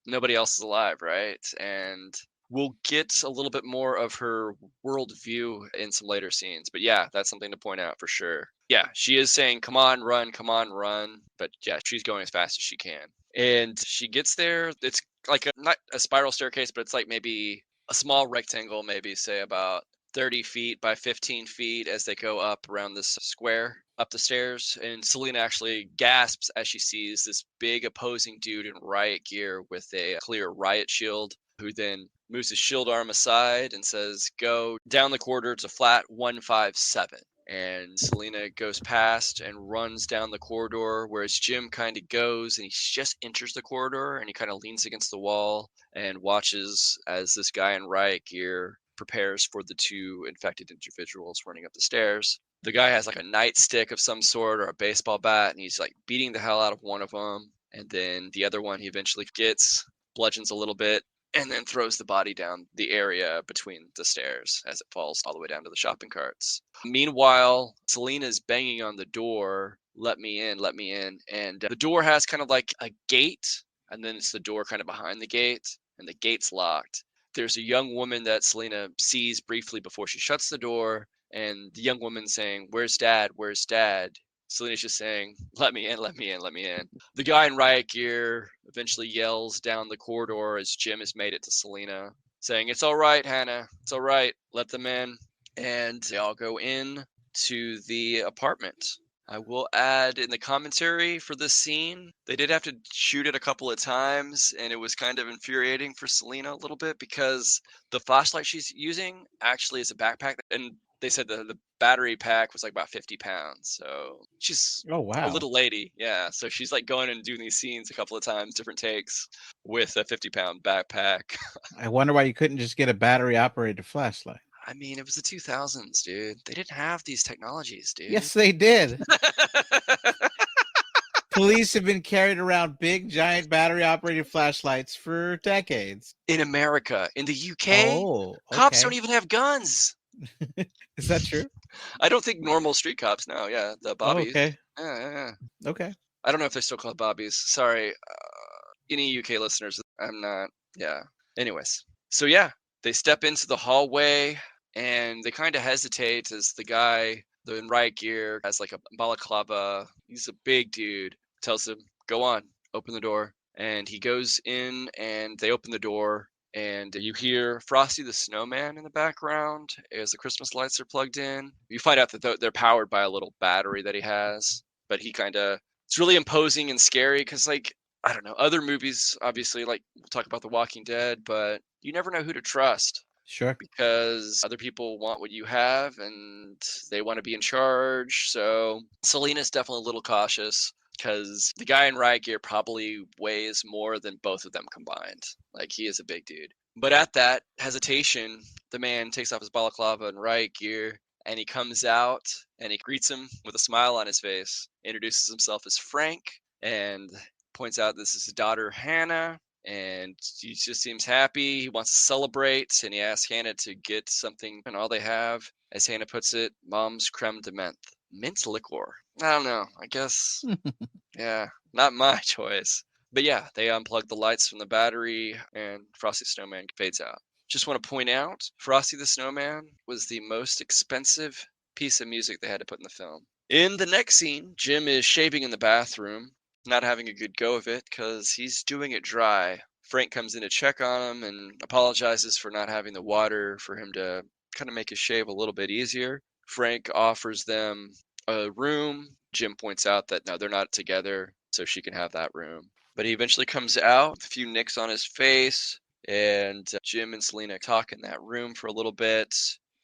nobody else is alive, right? And we'll get a little bit more of her worldview in some later scenes. But yeah, that's something to point out for sure. Yeah, she is saying, come on, run, come on, run. But yeah, she's going as fast as she can. And she gets there. It's like not a spiral staircase, but it's like maybe a small rectangle, maybe say about 30 feet by 15 feet as they go up around this square up the stairs. And Selena actually gasps as she sees this big opposing dude in riot gear with a clear riot shield, who then moves his shield arm aside and says, go down the corridor to flat 157. And Selena goes past and runs down the corridor, whereas Jim kind of goes and he just enters the corridor and he kind of leans against the wall and watches as this guy in riot gear prepares for the two infected individuals running up the stairs. The guy has like a nightstick of some sort or a baseball bat, and he's like beating the hell out of one of them. And then the other one he eventually gets, bludgeons a little bit, and then throws the body down the area between the stairs as it falls all the way down to the shopping carts. Meanwhile, Selena's banging on the door, let me in, let me in. And the door has kind of like a gate, and then it's the door kind of behind the gate, and the gate's locked. There's a young woman that Selena sees briefly before she shuts the door, and the young woman saying, where's dad? Where's dad? Selena's just saying, let me in, let me in, let me in. The guy in riot gear eventually yells down the corridor as Jim has made it to Selena, saying, it's all right, Hannah. It's all right. Let them in. And they all go in to the apartment. I will add in the commentary for this scene, they did have to shoot it a couple of times, and it was kind of infuriating for Selena a little bit because the flashlight she's using actually is a backpack, and they said the battery pack was like about 50 pounds. So she's Oh, a wow. little lady, yeah. So she's like going and doing these scenes a couple of times, different takes with a 50-pound backpack. I wonder why you couldn't just get a battery operated flashlight. I mean, it was the 2000s, dude. They didn't have these technologies, dude. Yes, they did. Police have been carried around big, giant battery-operated flashlights for decades. In America, in the UK, Oh, cops don't okay. even have guns. Is that true? I don't think normal street cops now. Yeah, the Oh, bobbies. okay. Yeah, yeah, yeah. Okay. I don't know if they're still called bobbies. Sorry, any UK listeners. I'm not. Yeah. Anyways, so yeah, they step into the hallway and they kind of hesitate as the guy, the in riot gear, has like a balaclava. He's a big dude. Tells him, "Go on, open the door." And he goes in, and they open the door, and you hear Frosty the Snowman in the background as the Christmas lights are plugged in. You find out that they're powered by a little battery that he has, but he kind of it's really imposing and scary because like I don't know, other movies obviously like we'll talk about The Walking Dead, but you never know who to trust Sure. because other people want what you have and they want to be in charge. So Selena's definitely a little cautious because the guy in riot gear probably weighs more than both of them combined. Like he is a big dude. But at that hesitation, the man takes off his balaclava and riot gear and he comes out and he greets him with a smile on his face, introduces himself as Frank, and points out this is his daughter Hannah, and he just seems happy. He wants to celebrate, and he asks Hannah to get something, and all they have, as Hannah puts it, Mom's creme de menthe, mint liqueur. I don't know. I guess, yeah, not my choice. But yeah, they unplug the lights from the battery, and Frosty Snowman fades out. Just want to point out, Frosty the Snowman was the most expensive piece of music they had to put in the film. In the next scene, Jim is shaving in the bathroom, not having a good go of it because he's doing it dry. Frank comes in to check on him and apologizes for not having the water for him to kind of make his shave a little bit easier. Frank offers them a room. Jim points out that no, they're not together, so she can have that room. But he eventually comes out with a few nicks on his face, and Jim and Selena talk in that room for a little bit.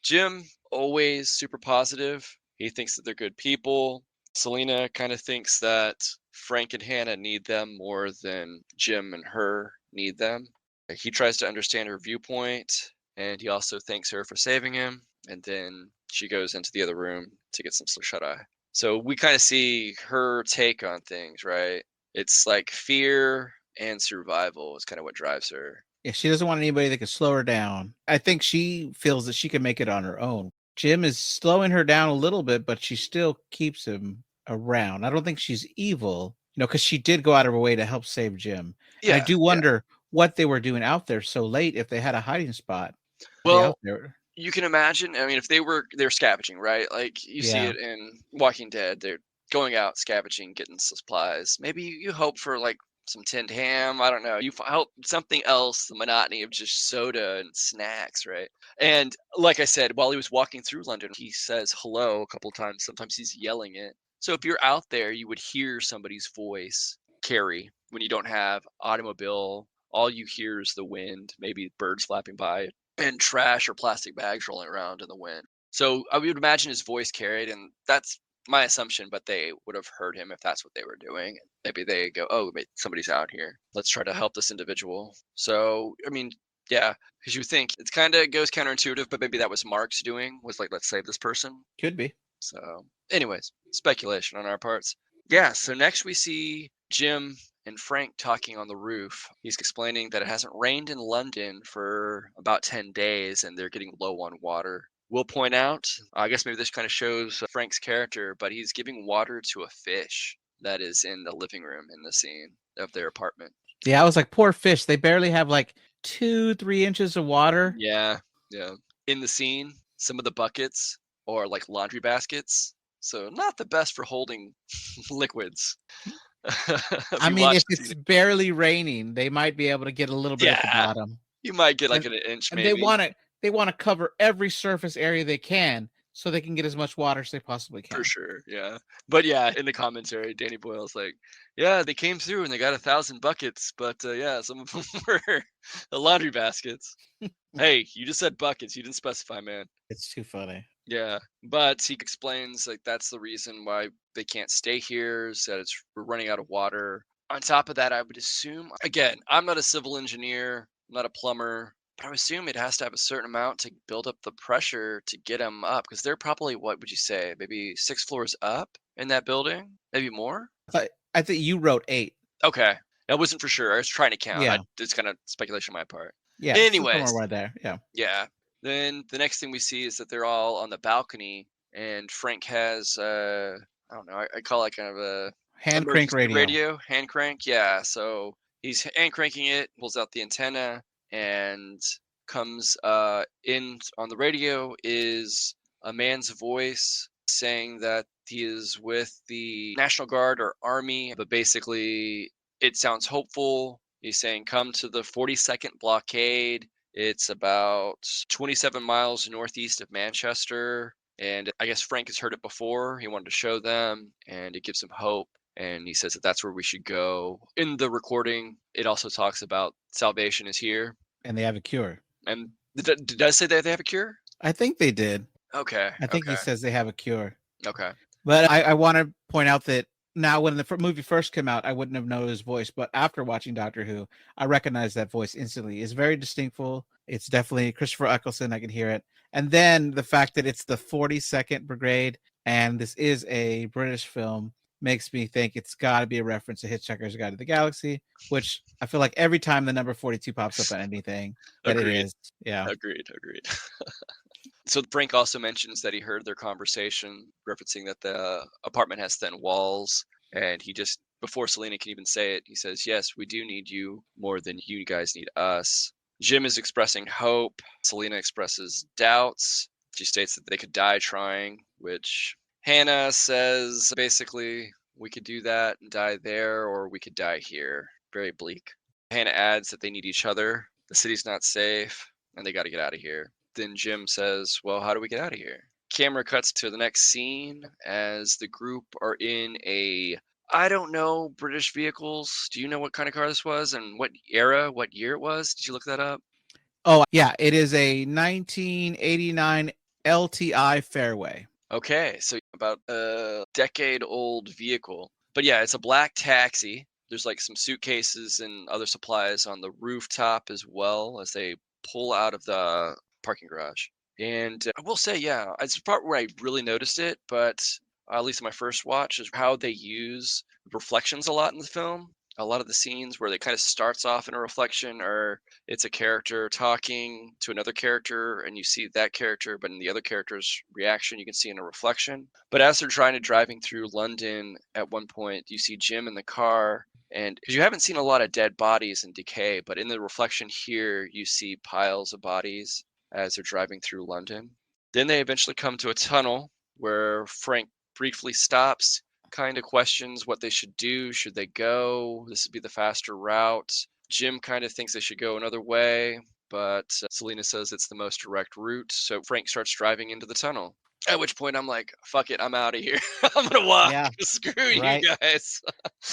Jim, always super positive. He thinks that they're good people. Selena kind of thinks that Frank and Hannah need them more than Jim and her need them. He tries to understand her viewpoint, and he also thanks her for saving him. And then she goes into the other room to get some shut eye. So we kind of see her take on things, right? It's like fear and survival is kind of what drives her. Yeah, she doesn't want anybody that can slow her down. I think she feels that she can make it on her own. Jim is slowing her down a little bit, but she still keeps him around. I don't think she's evil, because she did go out of her way to help save Jim. And I Yeah, do yeah. wonder what they were doing out there so late if they had a hiding spot. Are they out Well, there? you can imagine. I mean, if they're scavenging, right? Like you see Yeah. it in Walking Dead. They're going out scavenging, getting supplies. Maybe you hope for like some tinned ham. I don't know. You hope something else. The monotony of just soda and snacks, right? And like I said, while he was walking through London, he says hello a couple times. Sometimes he's yelling it. So if you're out there, you would hear somebody's voice carry when you don't have automobile. All you hear is the wind, maybe birds flapping by, and trash or plastic bags rolling around in the wind. So I would imagine his voice carried, and that's my assumption, but they would have heard him if that's what they were doing. Maybe they go, oh, wait, somebody's out here. Let's try to help this individual. So, I mean, yeah, because you think it's kind of goes counterintuitive, but maybe that was Mark's doing, was like, let's save this person. Could be. So, anyways, speculation on our parts. Yeah, so next we see Jim and Frank talking on the roof. He's explaining that it hasn't rained in London for about 10 days and they're getting low on water. We'll point out, I guess maybe this kind of shows Frank's character, but he's giving water to a fish that is in the living room in the scene of their apartment. Yeah, I was like, poor fish. They barely have like 2-3 inches of water. Yeah, yeah. In the scene, some of the buckets are like laundry baskets, so not the best for holding liquids. If I you mean, watch if the scene, it's barely raining, they might be able to get a little bit at the yeah, bottom. you might get like And an inch and they maybe. want to cover every surface area they can so they can get as much water as they possibly For can. sure, yeah. But yeah, in the commentary, Danny Boyle's like, "Yeah, they came through and they got 1,000 buckets, but yeah, some of them were the laundry baskets." Hey, you just said buckets. You didn't specify, man. It's too funny. Yeah, but he explains like that's the reason why they can't stay here. Is that we're running out of water. On top of that, I would assume again, I'm not a civil engineer, I'm not a plumber. But I would assume it has to have a certain amount to build up the pressure to get them up, because they're probably, what would you say, maybe 6 floors up in that building? Maybe more? I think you wrote 8. Okay. I wasn't for sure. I was trying to count. Yeah. It's kind of speculation on my part. Yeah, so somewhere Anyways, right there. Yeah. yeah. Then the next thing we see is that they're all on the balcony, and Frank has I don't know. I call it kind of a Hand crank emergency radio. radio, hand crank. Yeah. So he's hand cranking it, pulls out the antenna, and comes in on the radio is a man's voice saying that he is with the National Guard or Army, but basically it sounds hopeful. He's saying, "Come to the 42nd blockade. It's about 27 miles northeast of Manchester." And I guess Frank has heard it before. He wanted to show them, and it gives him hope. And he says that that's where we should go. In the recording, it also talks about salvation is here. And they have a cure. And did I say that they have a cure? I think they did. Okay. I think he Okay. says they have a cure. Okay. But I want to point out that now, when the movie first came out, I wouldn't have known his voice. But after watching Doctor Who, I recognize that voice instantly. It's very distinctful. It's definitely Christopher Eccleston. I can hear it. And then the fact that it's the 42nd Brigade and this is a British film makes me think it's got to be a reference to Hitchhiker's Guide to the Galaxy, which I feel like every time the number 42 pops up on anything, that it Agreed. is. Yeah. Agreed. So Frank also mentions that he heard their conversation referencing that the apartment has thin walls, and he just, before Selena can even say it, he says, "Yes, we do need you more than you guys need us." Jim is expressing hope. Selena expresses doubts. She states that they could die trying, which Hannah says basically, "We could do that and die there, or we could die here." Very bleak. Hannah adds that they need each other. The city's not safe, and they got to get out of here. Then Jim says, "Well, how do we get out of here?" Camera cuts to the next scene as the group are in a, I don't know, British vehicles. Do you know what kind of car this was and what era, what year it was? Did you look that up? Oh, yeah. It is a 1989 LTI Fairway. Okay, so about a decade old vehicle. But yeah, it's a black taxi. There's like some suitcases and other supplies on the rooftop as well as they pull out of the parking garage. And I will say, yeah, it's the part where I really noticed it, but at least in my first watch, is how they use reflections a lot in the film. A lot of the scenes where it kind of starts off in a reflection, or it's a character talking to another character and you see that character, but in the other character's reaction you can see in a reflection. But as they're trying to driving through London, at one point you see Jim in the car, and because you haven't seen a lot of dead bodies in decay, but in the reflection here you see piles of bodies as they're driving through London. Then they eventually come to a tunnel where Frank briefly stops, kind of questions what they should do. Should they go? This would be the faster route. Jim kind of thinks they should go another way, but Selena says it's the most direct route. So Frank starts driving into the tunnel. At which point I'm like, fuck it, I'm out of here. I'm gonna walk. Yeah. Screw you Right. guys.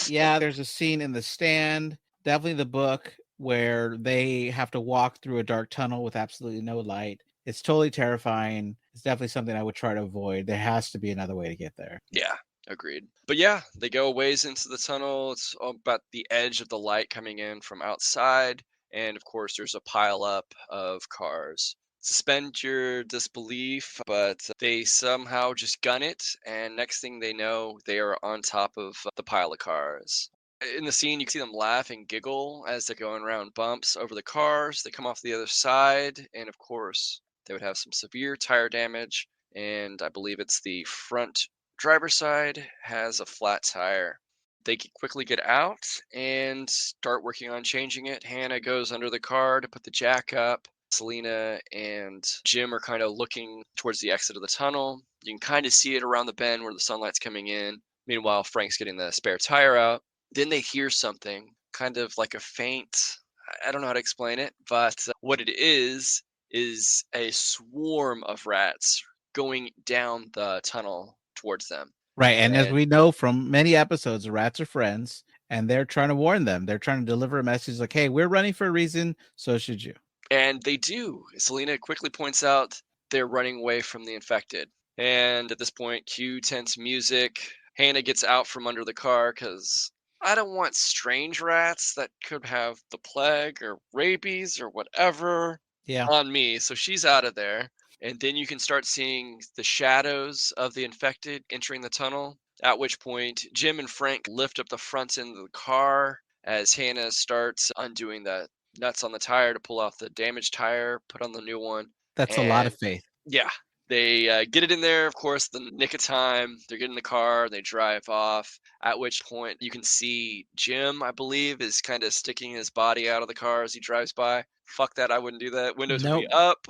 Yeah, there's a scene in The Stand, definitely the book, where they have to walk through a dark tunnel with absolutely no light. It's totally terrifying. It's definitely something I would try to avoid. There has to be another way to get there. Yeah, agreed. But yeah, they go a ways into the tunnel. It's all about the edge of the light coming in from outside. And of course, there's a pile up of cars. Suspend your disbelief, but they somehow just gun it. And next thing they know, they are on top of the pile of cars. In the scene, you can see them laugh and giggle as they're going around bumps over the cars. They come off the other side. And of course, they would have some severe tire damage. And I believe it's the front driver's side has a flat tire. They quickly get out and start working on changing it. Hannah goes under the car to put the jack up. Selena and Jim are kind of looking towards the exit of the tunnel. You can kind of see it around the bend where the sunlight's coming in. Meanwhile, Frank's getting the spare tire out. Then they hear something, kind of like a faint, I don't know how to explain it, but what it is a swarm of rats going down the tunnel towards them. Right. And as And we know from many episodes, the rats are friends and they're trying to warn them. They're trying to deliver a message like, hey, we're running for a reason. So should you. and they do. Selena quickly points out they're running away from the infected. And at this point, cue tense music. Hannah gets out from under the car because I don't want strange rats that could have the plague or rabies or whatever. Yeah. on me. So she's out of there. And then you can start seeing the shadows of the infected entering the tunnel. At which point, Jim and Frank lift up the front end of the car as Hannah starts undoing the nuts on the tire to pull off the damaged tire, put on the new one. That's a lot of And faith. yeah, they get it in there, of course, the nick of time. They're getting in the car, they drive off. At which point, you can see Jim, I believe, is kind of sticking his body out of the car as he drives by. Fuck that, I wouldn't do that. Windows would be Nope. up.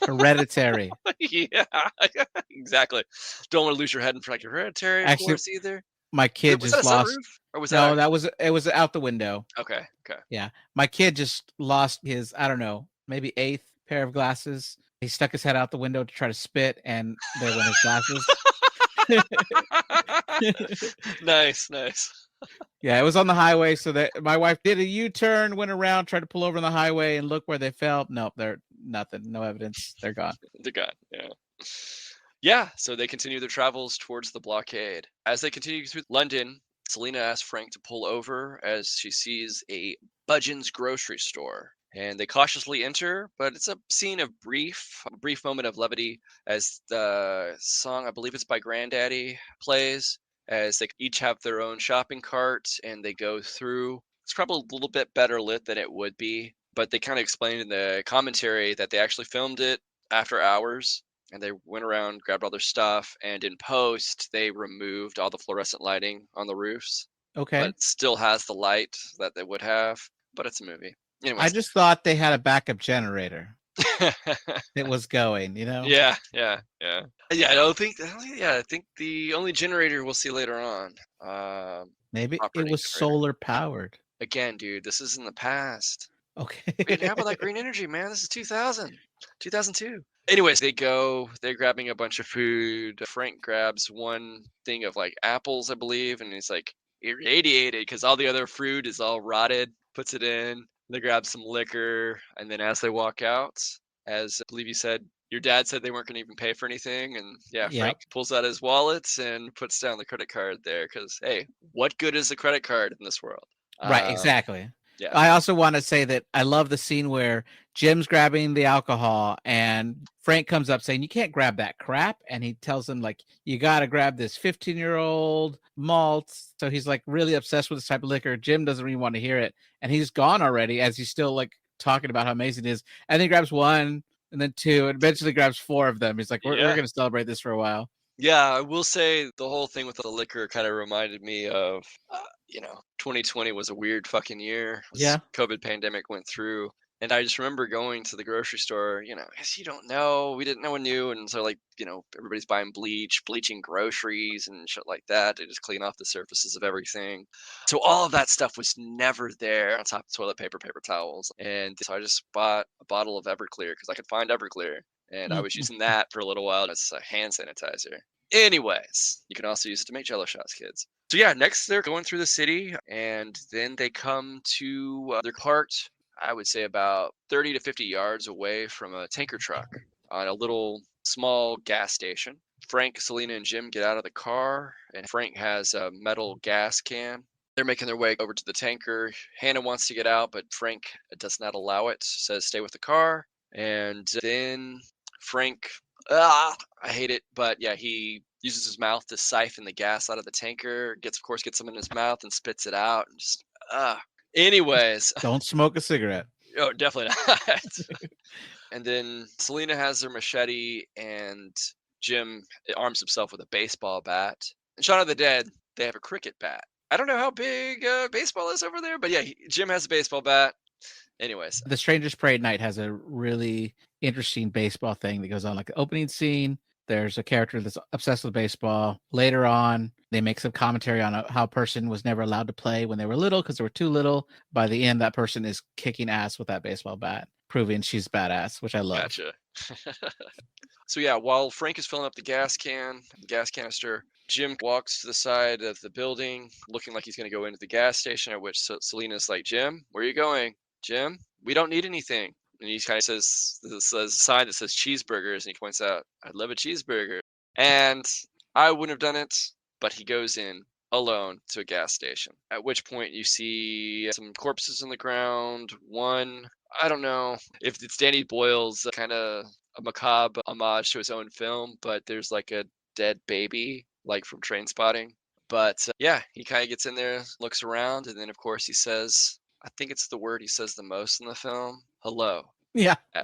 Hereditary. Yeah, exactly. Don't want to lose your head in front of like Hereditary, of Actually, course, either. my kid Was that a just lost. sunroof? Or was that No, a. that was it was out the window. Okay, okay. Yeah. My kid just lost his, I don't know, maybe eighth pair of glasses. He stuck his head out the window to try to spit, and there went his glasses. Nice, nice. Yeah, it was on the highway, so that my wife did a U-turn, went around, tried to pull over on the highway, and look where they fell. Nope, they're nothing, no evidence. They're gone. The gun, yeah. Yeah, so they continue their travels towards the blockade. As they continue through London, Selena asks Frank to pull over as she sees a Budgeon's grocery store. And they cautiously enter, but it's a scene of brief moment of levity as the song, I believe it's by Granddaddy, plays as they each have their own shopping cart and they go through. It's probably a little bit better lit than it would be, but they kind of explained in the commentary that they actually filmed it after hours and they went around, grabbed all their stuff, and in post they removed all the fluorescent lighting on the roofs, but Okay. it still has the light that they would have. But it's a movie, I anyways. just thought they had a backup generator that was going, you know? Yeah, yeah, yeah, yeah. I don't think. Yeah, I think the only generator we'll see later on. Maybe it Operating was generator. solar powered. Again, dude, this is in the past. We didn't have all Okay. that green energy, man. This is 2000, 2002. Anyways, they go, they're grabbing a bunch of food. Frank grabs one thing of like apples, I believe, and he's like irradiated because all the other fruit is all rotted. Puts it in. They grab some liquor, and then as they walk out, as I believe you said, your dad said they weren't going to even pay for anything, and yeah, Frank Yep. pulls out his wallet and puts down the credit card there because hey, what good is a credit card in this world? Right, Um, exactly. yeah, I also want to say that I love the scene where Jim's grabbing the alcohol and Frank comes up saying, "You can't grab that crap." And he tells him, like, you got to grab this 15-year-old malt. So he's like really obsessed with this type of liquor. Jim doesn't really want to hear it. And he's gone already as he's still like talking about how amazing it is. And then he grabs one and then two and eventually grabs four of them. He's like, we're yeah. going to celebrate this for a while. Yeah, I will say the whole thing with the liquor kind of reminded me of, 2020 was a weird fucking year. This Yeah. COVID pandemic went through, and I just remember going to the grocery store. As you don't know, no one knew, and so like, everybody's buying bleaching groceries and shit like that to just clean off the surfaces of everything. So all of that stuff was never there on top of toilet paper, paper towels, and so I just bought a bottle of Everclear because I could find Everclear and I was Mhm. using that for a little while as a hand sanitizer. Anyways, you can also use it to make Jello shots, kids. So yeah, next they're going through the city, and then they come to their cart. I would say about 30 to 50 yards away from a tanker truck on a little small gas station. Frank, Selena, and Jim get out of the car, and Frank has a metal gas can. They're making their way over to the tanker. Hannah wants to get out, but Frank does not allow it, says stay with the car. And then Frank, I hate it, but yeah, he uses his mouth to siphon the gas out of the tanker. Of course, gets some in his mouth and spits it out. And just, anyways, Don't smoke a cigarette. oh, definitely not. And then Selena has her machete, and Jim arms himself with a baseball bat. And Shaun of the Dead, they have a cricket bat. I don't know how big baseball is over there, but yeah, Jim has a baseball bat. Anyways, The Strangers Parade Night has a really interesting baseball thing that goes on. Like the opening scene, there's a character that's obsessed with baseball. Later on, they make some commentary on how a person was never allowed to play when they were little because they were too little. By the end, that person is kicking ass with that baseball bat, proving she's badass, which I love. gotcha. So yeah, while Frank is filling up the gas canister, Jim walks to the side of the building, looking like he's going to go into the gas station. At which Selena's like, "Jim, where are you going? Jim, we don't need anything." And he kind of says, "This says a sign that says cheeseburgers," and he points out, "I'd love a cheeseburger." And I wouldn't have done it, but he goes in. alone to a gas station. At which point you see some corpses in the ground. One, I don't know if it's Danny Boyle's kind of a macabre homage to his own film, but there's like a dead baby, like from Train Spotting. But yeah, he kind of gets in there, looks around, and then of course he says, I think it's the word he says the most in the film, hello. Yeah. Uh,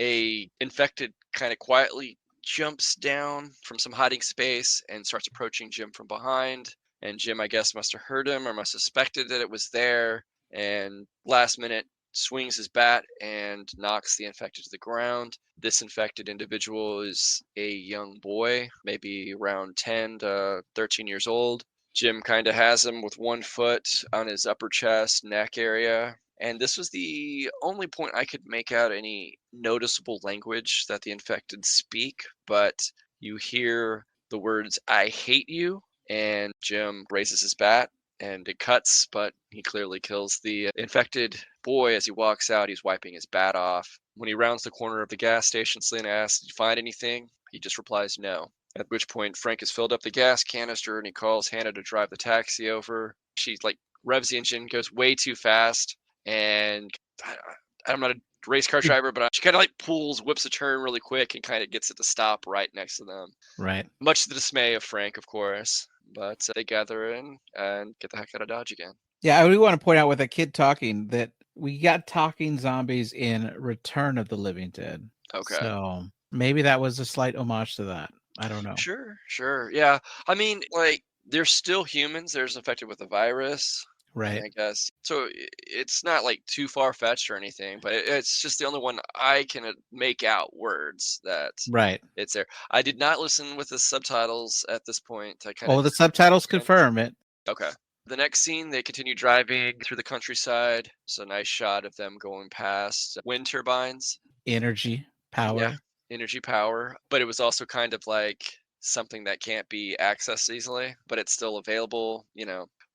a infected kind of quietly jumps down from some hiding space and starts approaching Jim from behind. And Jim, I guess, must have heard him or must have suspected that it was there. And last minute swings his bat and knocks the infected to the ground. This infected individual is a young boy, maybe around 10 to 13 years old. Jim kind of has him with one foot on his upper chest, neck area, and this was the only point I could make out any noticeable language that the infected speak, but you hear the words, I hate you, and Jim raises his bat and it cuts, but he clearly kills the infected boy as he walks out. He's wiping his bat off. When he rounds the corner of the gas station, Selena asks, Did you find anything? He just replies, No. At which point, Frank has filled up the gas canister and he calls Hannah to drive the taxi over. She like revs the engine, goes way too fast, and I'm not a race car driver, but she kind of like whips a turn really quick and kind of gets it to stop right next to them. Right. Much to the dismay of Frank, of course. But they gather in and get the heck out of Dodge again. Yeah, I do want to point out with that kid talking that we got talking zombies in Return of the Living Dead. Okay. So maybe that was a slight homage to that. I don't know. Sure. Yeah. I mean, like, they're still humans. They're just infected with the virus. Right. I guess. So it's not like too far fetched or anything, but it's just the only one I can make out words that Right. it's there. I did not listen with the subtitles at this point. I kind of Oh, the subtitles confirm it. Okay. The next scene, they continue driving through the countryside. It's a nice shot of them going past wind turbines. Energy, Yeah, power. energy power. But it was also kind of like something that can't be accessed easily, but it's still available,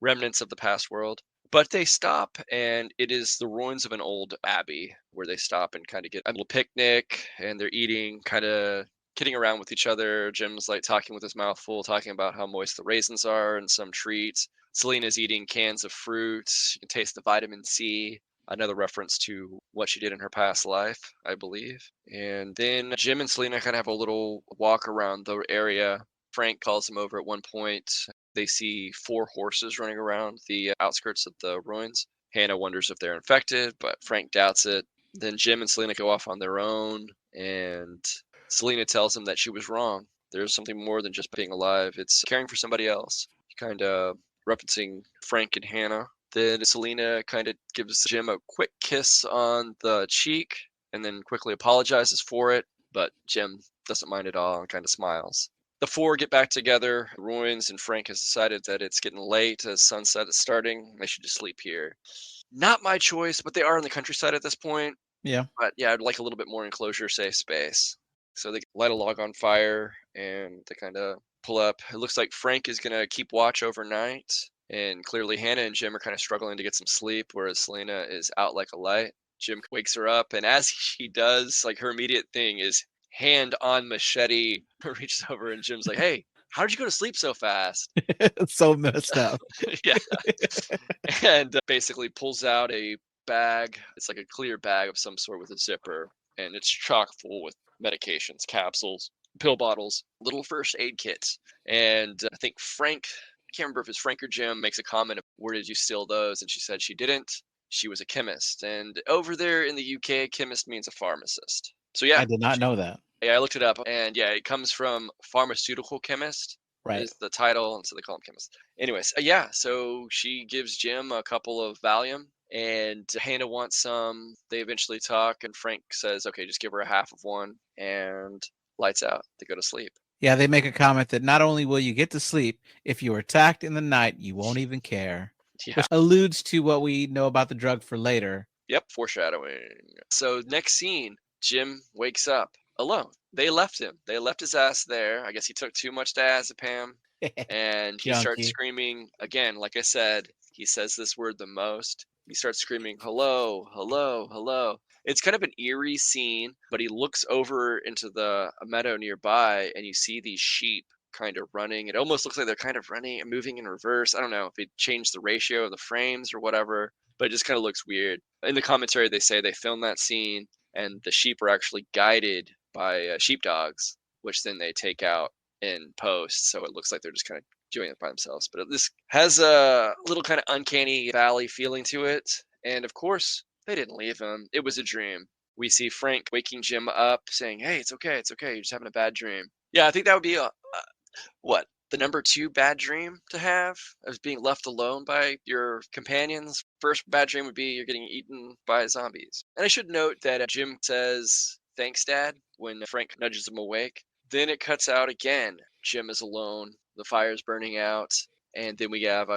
remnants of the past world. But they stop, and it is the ruins of an old abbey where they stop and kind of get a little picnic, and they're eating, kind of kidding around with each other. Jim's like talking with his mouth full, talking about how moist the raisins are and some treats. Selena's eating cans of fruit. You can taste the vitamin C. Another reference to what she did in her past life, I believe. And then Jim and Selena kind of have a little walk around the area. Frank calls them over at one point. They see 4 horses running around the outskirts of the ruins. Hannah wonders if they're infected, but Frank doubts it. Then Jim and Selena go off on their own, and Selena tells him that she was wrong. There's something more than just being alive. It's caring for somebody else. Kind of referencing Frank and Hannah. Then Selena kind of gives Jim a quick kiss on the cheek and then quickly apologizes for it, but Jim doesn't mind at all and kind of smiles. The 4 get back together, ruins, and Frank has decided that it's getting late as sunset is starting. They should just sleep here. Not my choice, but they are in the countryside at this point. Yeah. But yeah, I'd like a little bit more enclosure, safe space. So they light a log on fire and they kind of pull up. It looks like Frank is going to keep watch overnight. And clearly Hannah and Jim are kind of struggling to get some sleep, whereas Selena is out like a light. Jim wakes her up, and as he does, like her immediate thing is hand on machete, reaches over, and Jim's like, "Hey, how did you go to sleep so fast?" It's so messed up. Yeah, and basically pulls out a bag. It's like a clear bag of some sort with a zipper, and it's chock full with medications, capsules, pill bottles, little first aid kits. And I think Frank, I can't remember if it's Frank or Jim, makes a comment of, where did you steal those? And she said she didn't. She was a chemist. And over there in the UK, chemist means a pharmacist. So yeah, I did not know that. yeah, I looked it up, and yeah, it comes from pharmaceutical chemist Right. is the title, and so they call him chemist. Anyways, yeah, so she gives Jim a couple of Valium, and Hannah wants some. They eventually talk, and Frank says, "Okay, just give her a half of one," and lights out. They go to sleep. Yeah, they make a comment that not only will you get to sleep, if you are attacked in the night, you won't even care. Yeah. Which alludes to what we know about the drug for later. Yep, foreshadowing. So next scene, Jim wakes up alone. They left him. They left his ass there. I guess he took too much diazepam, and he starts Junkie. screaming again. Like I said, he says this word the most. He starts screaming, "Hello, hello, hello." It's kind of an eerie scene, but he looks over into the meadow nearby, and you see these sheep kind of running. It almost looks like they're kind of running and moving in reverse. I don't know if they changed the ratio of the frames or whatever, but it just kind of looks weird. In the commentary, they say they filmed that scene and the sheep are actually guided by sheepdogs, which then they take out in post. So it looks like they're just kind of doing it by themselves. But this has a little kind of uncanny valley feeling to it. And of course, they didn't leave him. It was a dream. We see Frank waking Jim up saying, "Hey, it's okay. It's okay. You're just having a bad dream." Yeah, I think that would be what? The number 2 bad dream to have is being left alone by your companions. First bad dream would be you're getting eaten by zombies. And I should note that Jim says, "Thanks, Dad," when Frank nudges him awake. Then it cuts out again. Jim is alone. The fire's burning out. And then we have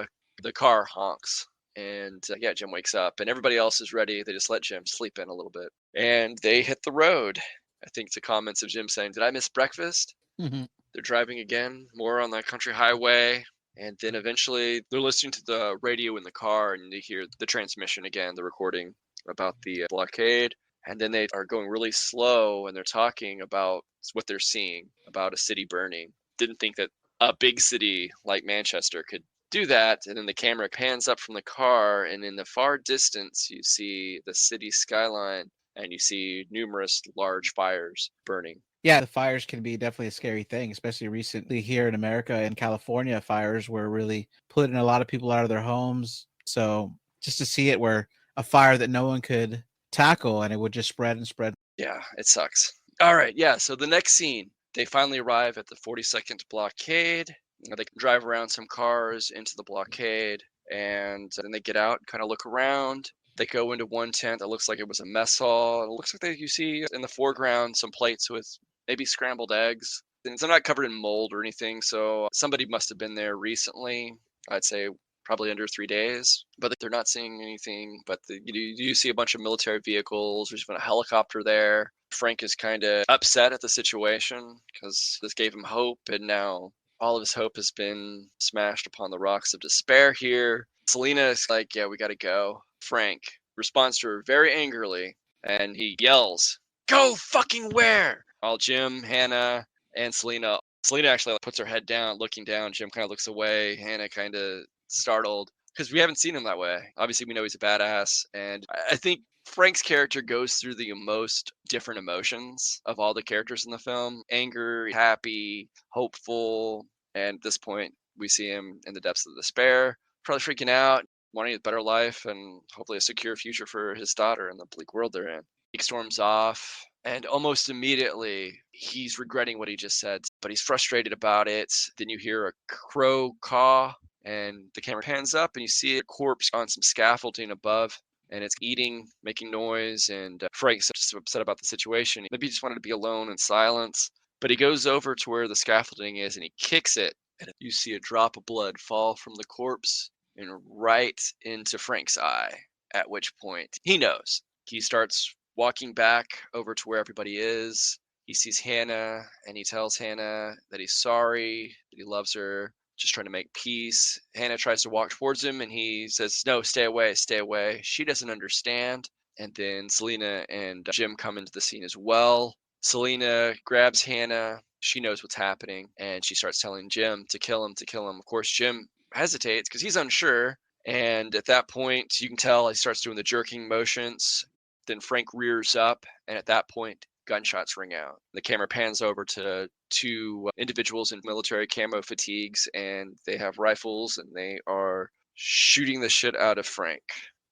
the car honks. And yeah, Jim wakes up and everybody else is ready. They just let Jim sleep in a little bit. And they hit the road. I think the comments of Jim saying, "Did I miss breakfast?" Mm-hmm. They're driving again, more on the country highway. And then eventually they're listening to the radio in the car and they hear the transmission again, the recording about the blockade. And then they are going really slow and they're talking about what they're seeing, about a city burning. Didn't think that a big city like Manchester could do that. And then the camera pans up from the car and in the far distance you see the city skyline and you see numerous large fires burning. Yeah, the fires can be definitely a scary thing, especially recently here in America and California. Fires were really putting a lot of people out of their homes. So just to see it where a fire that no one could tackle and it would just spread and spread. Yeah, it sucks. All right, yeah. So the next scene, they finally arrive at the 42nd blockade. They drive around some cars into the blockade, and then they get out, kind of look around. They go into one tent that looks like it was a mess hall. It looks like you see in the foreground some plates with maybe scrambled eggs. And they're not covered in mold or anything, so somebody must have been there recently. I'd say probably under 3 days, but they're not seeing anything. But you see a bunch of military vehicles. There's even a helicopter there. Frank is kind of upset at the situation because this gave him hope, and now all of his hope has been smashed upon the rocks of despair here. Selena is like, "Yeah, we got to go." Frank responds to her very angrily, and he yells, "Go fucking where?" While Jim, Hannah, and Selena actually puts her head down, looking down. Jim kind of looks away. Hannah kind of startled because we haven't seen him that way. Obviously, we know he's a badass, and I think Frank's character goes through the most different emotions of all the characters in the film: anger, happy, hopeful, and at this point, we see him in the depths of despair, probably freaking out, wanting a better life and hopefully a secure future for his daughter in the bleak world they're in. He storms off, and almost immediately he's regretting what he just said, but he's frustrated about it. Then you hear a crow caw, and the camera pans up, and you see a corpse on some scaffolding above, and it's eating, making noise. And Frank's just upset about the situation. Maybe he just wanted to be alone in silence, but he goes over to where the scaffolding is, and he kicks it, and you see a drop of blood fall from the corpse and right into Frank's eye, at which point he knows. He starts walking back over to where everybody is. He sees Hannah and he tells Hannah that he's sorry, that he loves her, just trying to make peace. Hannah tries to walk towards him and he says, "No, stay away, stay away." She doesn't understand. And then Selena and Jim come into the scene as well. Selena grabs Hannah. She knows what's happening and she starts telling Jim to kill him, to kill him. Of course, Jim hesitates because he's unsure. And at that point, you can tell he starts doing the jerking motions. Then Frank rears up, and at that point, gunshots ring out. The camera pans over to two individuals in military camo fatigues, and they have rifles, and they are shooting the shit out of Frank.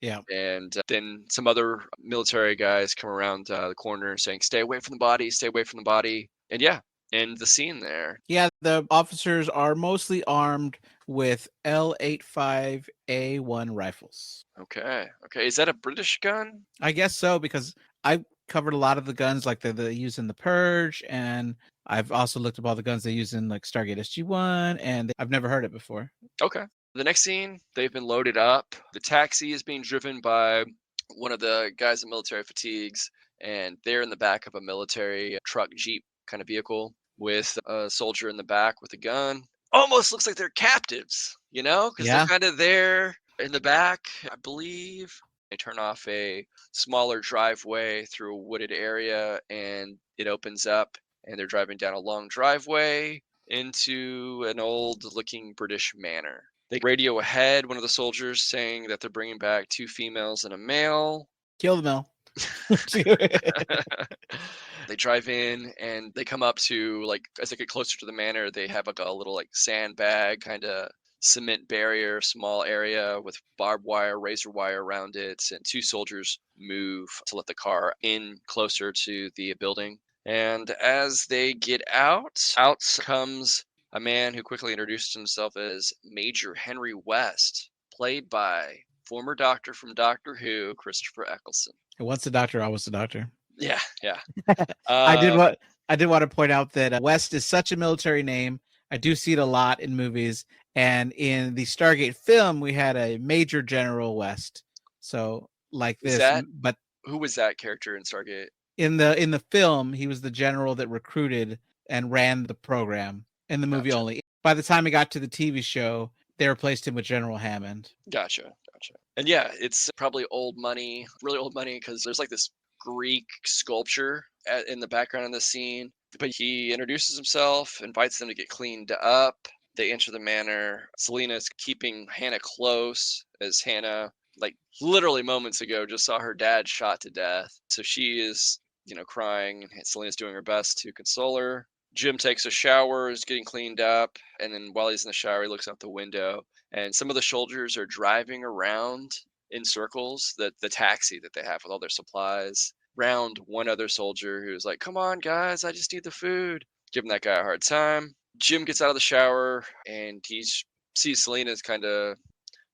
Yeah. And then some other military guys come around the corner saying, "Stay away from the body, stay away from the body." And yeah, end the scene there. Yeah, the officers are mostly armed with L85A1 rifles. Okay. Okay. Is that a British gun? I guess so, because I covered a lot of the guns like they use in The Purge, and I've also looked up all the guns they use in like Stargate SG-1, and I've never heard it before. Okay. The next scene, they've been loaded up. The taxi is being driven by one of the guys in military fatigues, and they're in the back of a military truck, jeep kind of vehicle with a soldier in the back with a gun. Almost looks like they're captives, because they're Yeah. kind of there in the back, I believe. They turn off a smaller driveway through a wooded area, and it opens up, and they're driving down a long driveway. into an old-looking British manor. They radio ahead one of the soldiers saying that they're bringing back 2 females and a male. Kill the mill. They drive in and they come up to, like, as they get closer to the manor, they have like a little like sandbag kind of cement barrier, small area with barbed wire, razor wire around it, and 2 soldiers move to let the car in closer to the building. And as they get out comes a man who quickly introduced himself as Major Henry West, played by former Doctor from Doctor Who, Christopher Eccleston. Once the doctor, always the doctor. Yeah, yeah. I did want to point out that West is such a military name. I do see it a lot in movies, and in the Stargate film, we had a Major General West. So like this, but who was that character in Stargate? In the film, he was the general that recruited and ran the program. In the movie only. By the time he got to the TV show, they replaced him with General Hammond. Gotcha. And yeah, it's probably old money, really old money, because there's like this Greek sculpture in the background of the scene. But he introduces himself, invites them to get cleaned up. They enter the manor. Selena's keeping Hannah close, as Hannah, like literally moments ago, just saw her dad shot to death. So she is, crying. Selena's doing her best to console her. Jim takes a shower, is getting cleaned up, and then while he's in the shower, he looks out the window, and some of the soldiers are driving around in circles, the taxi that they have with all their supplies, round one other soldier who's like, "Come on, guys, I just need the food." Giving that guy a hard time. Jim gets out of the shower, and he sees Selena's kind of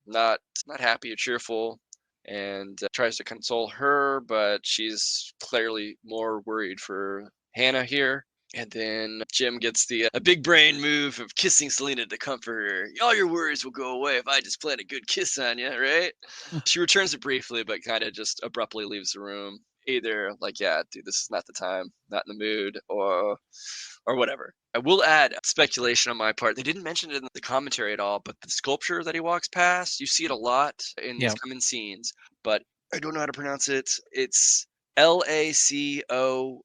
not happy or cheerful, and tries to console her, but she's clearly more worried for Hannah here. And then Jim gets a big brain move of kissing Selena to comfort her. All your worries will go away if I just plant a good kiss on you, right? She returns it briefly, but kind of just abruptly leaves the room. Either like, yeah, dude, this is not the time, not in the mood, or whatever. I will add speculation on my part. They didn't mention it in the commentary at all, but the sculpture that he walks past, you see it a lot in these common scenes, but I don't know how to pronounce it. It's Lacoo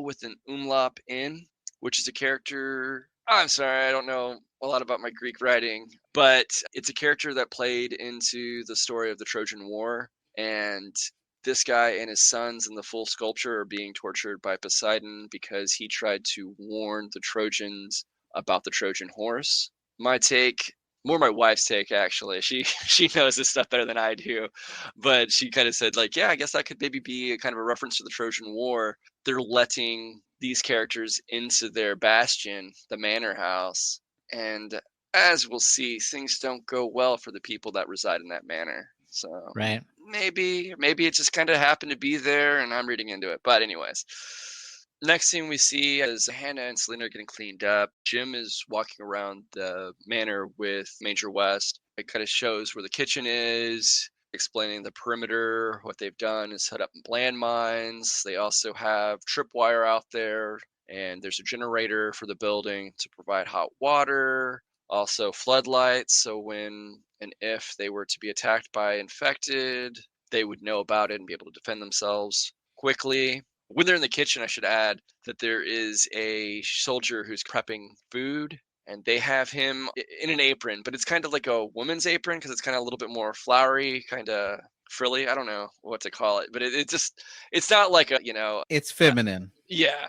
with an umlaut in, which is a character. I'm sorry, I don't know a lot about my Greek writing, but it's a character that played into the story of the Trojan War. And this guy and his sons in the full sculpture are being tortured by Poseidon because he tried to warn the Trojans about the Trojan horse. My take, more my wife's take actually. She knows this stuff better than I do, but she kind of said like, yeah, I guess that could maybe be a kind of a reference to the Trojan War. They're letting these characters into their bastion, the manor house, and as we'll see, things don't go well for the people that reside in that manor. So right. Maybe it just kind of happened to be there, and I'm reading into it. But anyways. Next thing we see is Hannah and Selena are getting cleaned up. Jim is walking around the manor with Major West. It kind of shows where the kitchen is, explaining the perimeter. What they've done is set up landmines. They also have tripwire out there, and there's a generator for the building to provide hot water. Also floodlights, so when and if they were to be attacked by infected, they would know about it and be able to defend themselves quickly. When they're in the kitchen, I should add that there is a soldier who's prepping food, and they have him in an apron, but it's kind of like a woman's apron because it's kind of a little bit more flowery, kind of frilly. I don't know what to call it, but it's not like it's feminine. Yeah.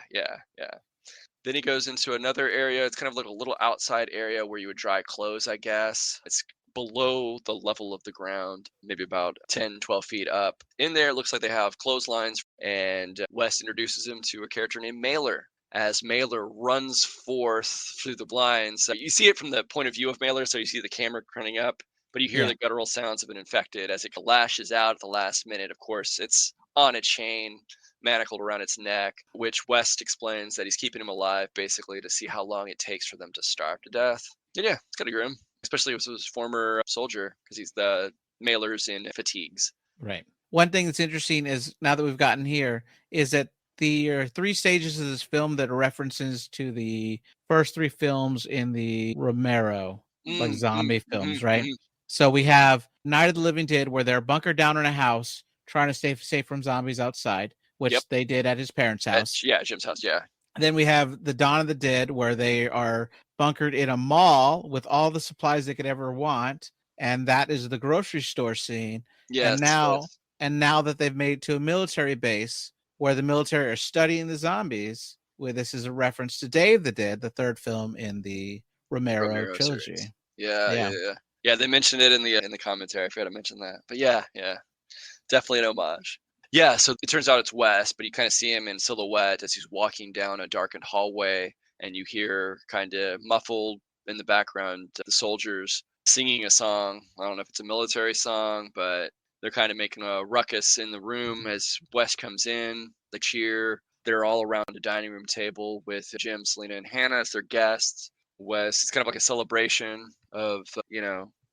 Then he goes into another area. It's kind of like a little outside area where you would dry clothes, I guess. It's below the level of the ground, maybe about 10, 12 feet up. In there, it looks like they have clotheslines, and West introduces him to a character named Mailer. As Mailer runs forth through the blinds, you see it from the point of view of Mailer, so you see the camera running up, but you hear the guttural sounds of an infected as it lashes out at the last minute. Of course, it's on a chain, manacled around its neck, which West explains that he's keeping him alive basically to see how long it takes for them to starve to death. And yeah, it's kind of grim, especially with his former soldier, because he's the Mailer's in fatigues. Right. One thing that's interesting is now that we've gotten here is that there are 3 stages of this film that are references to the first 3 films in the Romero, like zombie films, right? So we have Night of the Living Dead, where they're bunkered down in a house trying to stay safe from zombies outside, which they did at his parents' house. Jim's house, yeah. Then we have the Dawn of the Dead, where they are bunkered in a mall with all the supplies they could ever want, and that is the grocery store scene. And Yes, now, yes. and now that they've made it to a military base where the military are studying the zombies, where this is a reference to Day of the Dead, the third film in the Romero Romero series. trilogy. Yeah, yeah, Yeah, yeah. Yeah, they mentioned it in the commentary. I forgot to mention that. But yeah, yeah. Definitely an homage. Yeah, so it turns out it's Wes, but you kind of see him in silhouette as he's walking down a darkened hallway, and you hear kind of muffled in the background the soldiers singing a song. I don't know if it's a military song, but they're kind of making a ruckus in the room as Wes comes in. The cheer. They're all around a dining room table with Jim, Selena, and Hannah as their guests. Wes, it's kind of like a celebration of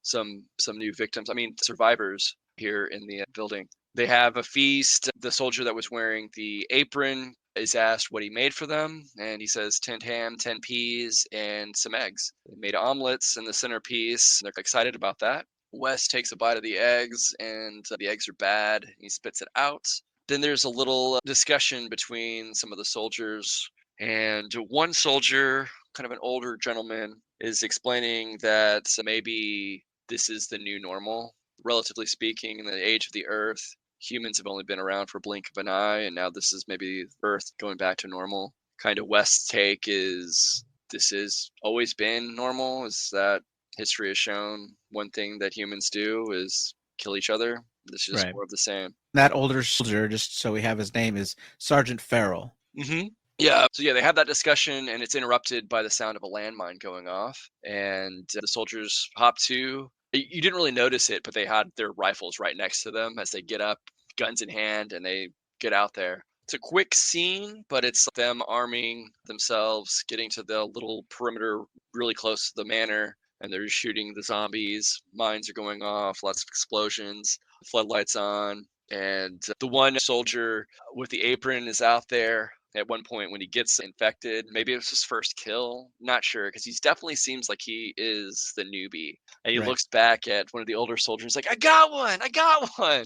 some new victims. I mean, survivors here in the building. They have a feast. The soldier that was wearing the apron is asked what he made for them, and he says 10 ham, 10 peas, and some eggs. They made omelets in the centerpiece. They're excited about that. Wes takes a bite of the eggs, and the eggs are bad. He spits it out. Then there's a little discussion between some of the soldiers, and one soldier, kind of an older gentleman, is explaining that maybe this is the new normal. Relatively speaking, in the age of the Earth, humans have only been around for a blink of an eye, and now this is maybe Earth going back to normal. Kind of West's take is this has always been normal. Is that history has shown one thing that humans do is kill each other. This is right. more of the same. That older soldier, just so we have his name, is Sergeant Farrell. Mm-hmm. Yeah. So yeah, they have that discussion, and it's interrupted by the sound of a landmine going off, and the soldiers hop to. You didn't really notice it, but they had their rifles right next to them as they get up, guns in hand, and they get out there. It's a quick scene, but it's them arming themselves, getting to the little perimeter really close to the manor, and they're shooting the zombies. Mines are going off, lots of explosions, floodlights on, and the one soldier with the apron is out there at one point when he gets infected. Maybe it was his first kill. Not sure, because he definitely seems like he is the newbie. And he Right. looks back at one of the older soldiers like, I got one! I got one!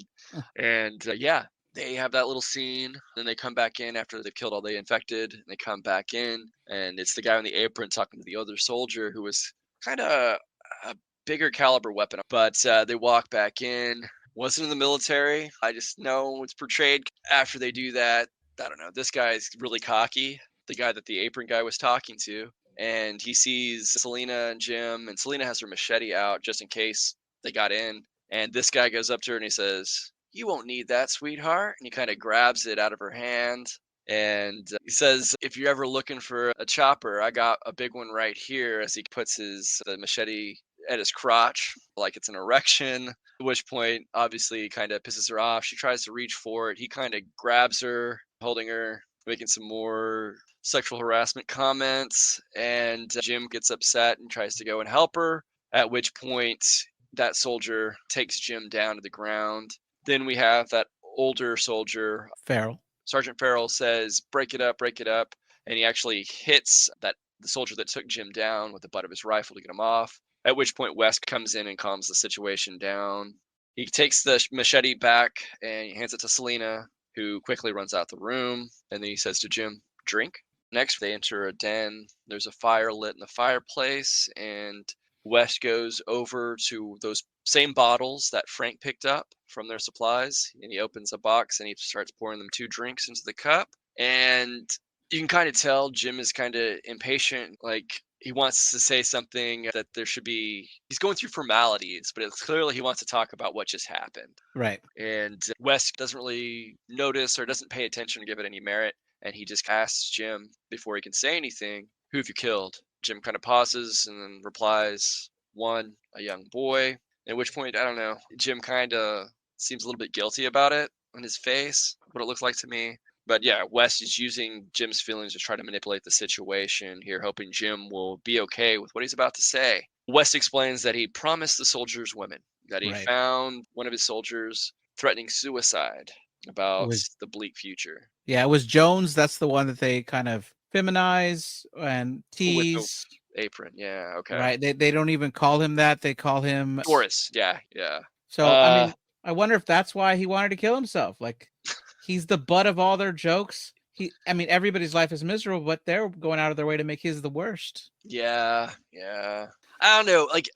And yeah, they have that little scene. Then they come back in after they've killed all the infected. And they come back in, and it's the guy on the apron talking to the other soldier who was kind of a bigger caliber weapon. But they walk back in. Wasn't in the military. I just know it's portrayed after they do that. I don't know. This guy's really cocky. The guy that the apron guy was talking to, and he sees Selena and Jim, and Selena has her machete out just in case they got in. And this guy goes up to her and he says, "You won't need that, sweetheart." And he kind of grabs it out of her hand. And he says, "If you're ever looking for a chopper, I got a big one right here." As he puts his machete at his crotch, like it's an erection. At which point, obviously, kind of pisses her off. She tries to reach for it. He kind of grabs her, holding her, making some more sexual harassment comments. And Jim gets upset and tries to go and help her. At which point, that soldier takes Jim down to the ground. Then we have that older soldier, Farrell. Sergeant Farrell says, break it up, break it up. And he actually hits the soldier that took Jim down with the butt of his rifle to get him off. At which point West comes in and calms the situation down. He takes the machete back and he hands it to Selena, who quickly runs out the room. And then he says to Jim, drink. Next, they enter a den. There's a fire lit in the fireplace, and West goes over to those same bottles that Frank picked up from their supplies, and he opens a box and he starts pouring them 2 drinks into the cup. And you can kind of tell Jim is kind of impatient. Like, he wants to say something that there should be, he's going through formalities, but it's clearly he wants to talk about what just happened. Right. And West doesn't really notice or doesn't pay attention or give it any merit. And he just asks Jim before he can say anything, "Who have you killed?" Jim kind of pauses and then replies, "One, a young boy." At which point, I don't know, Jim kind of seems a little bit guilty about it on his face, what it looks like to me. But yeah, West is using Jim's feelings to try to manipulate the situation here, hoping Jim will be okay with what he's about to say. West explains that he promised the soldiers women, that he Right. found one of his soldiers threatening suicide It about was the bleak future. Yeah, it was Jones. That's the one that they kind of feminize and With the tease. apron, yeah, okay. Right. They don't even call him that. They call him. Doris, yeah, yeah. So I Uh, mean, I wonder if that's why he wanted to kill himself. Like, he's the butt of all their jokes. I mean, everybody's life is miserable, but they're going out of their way to make his the worst. Yeah, yeah. I don't know. Like,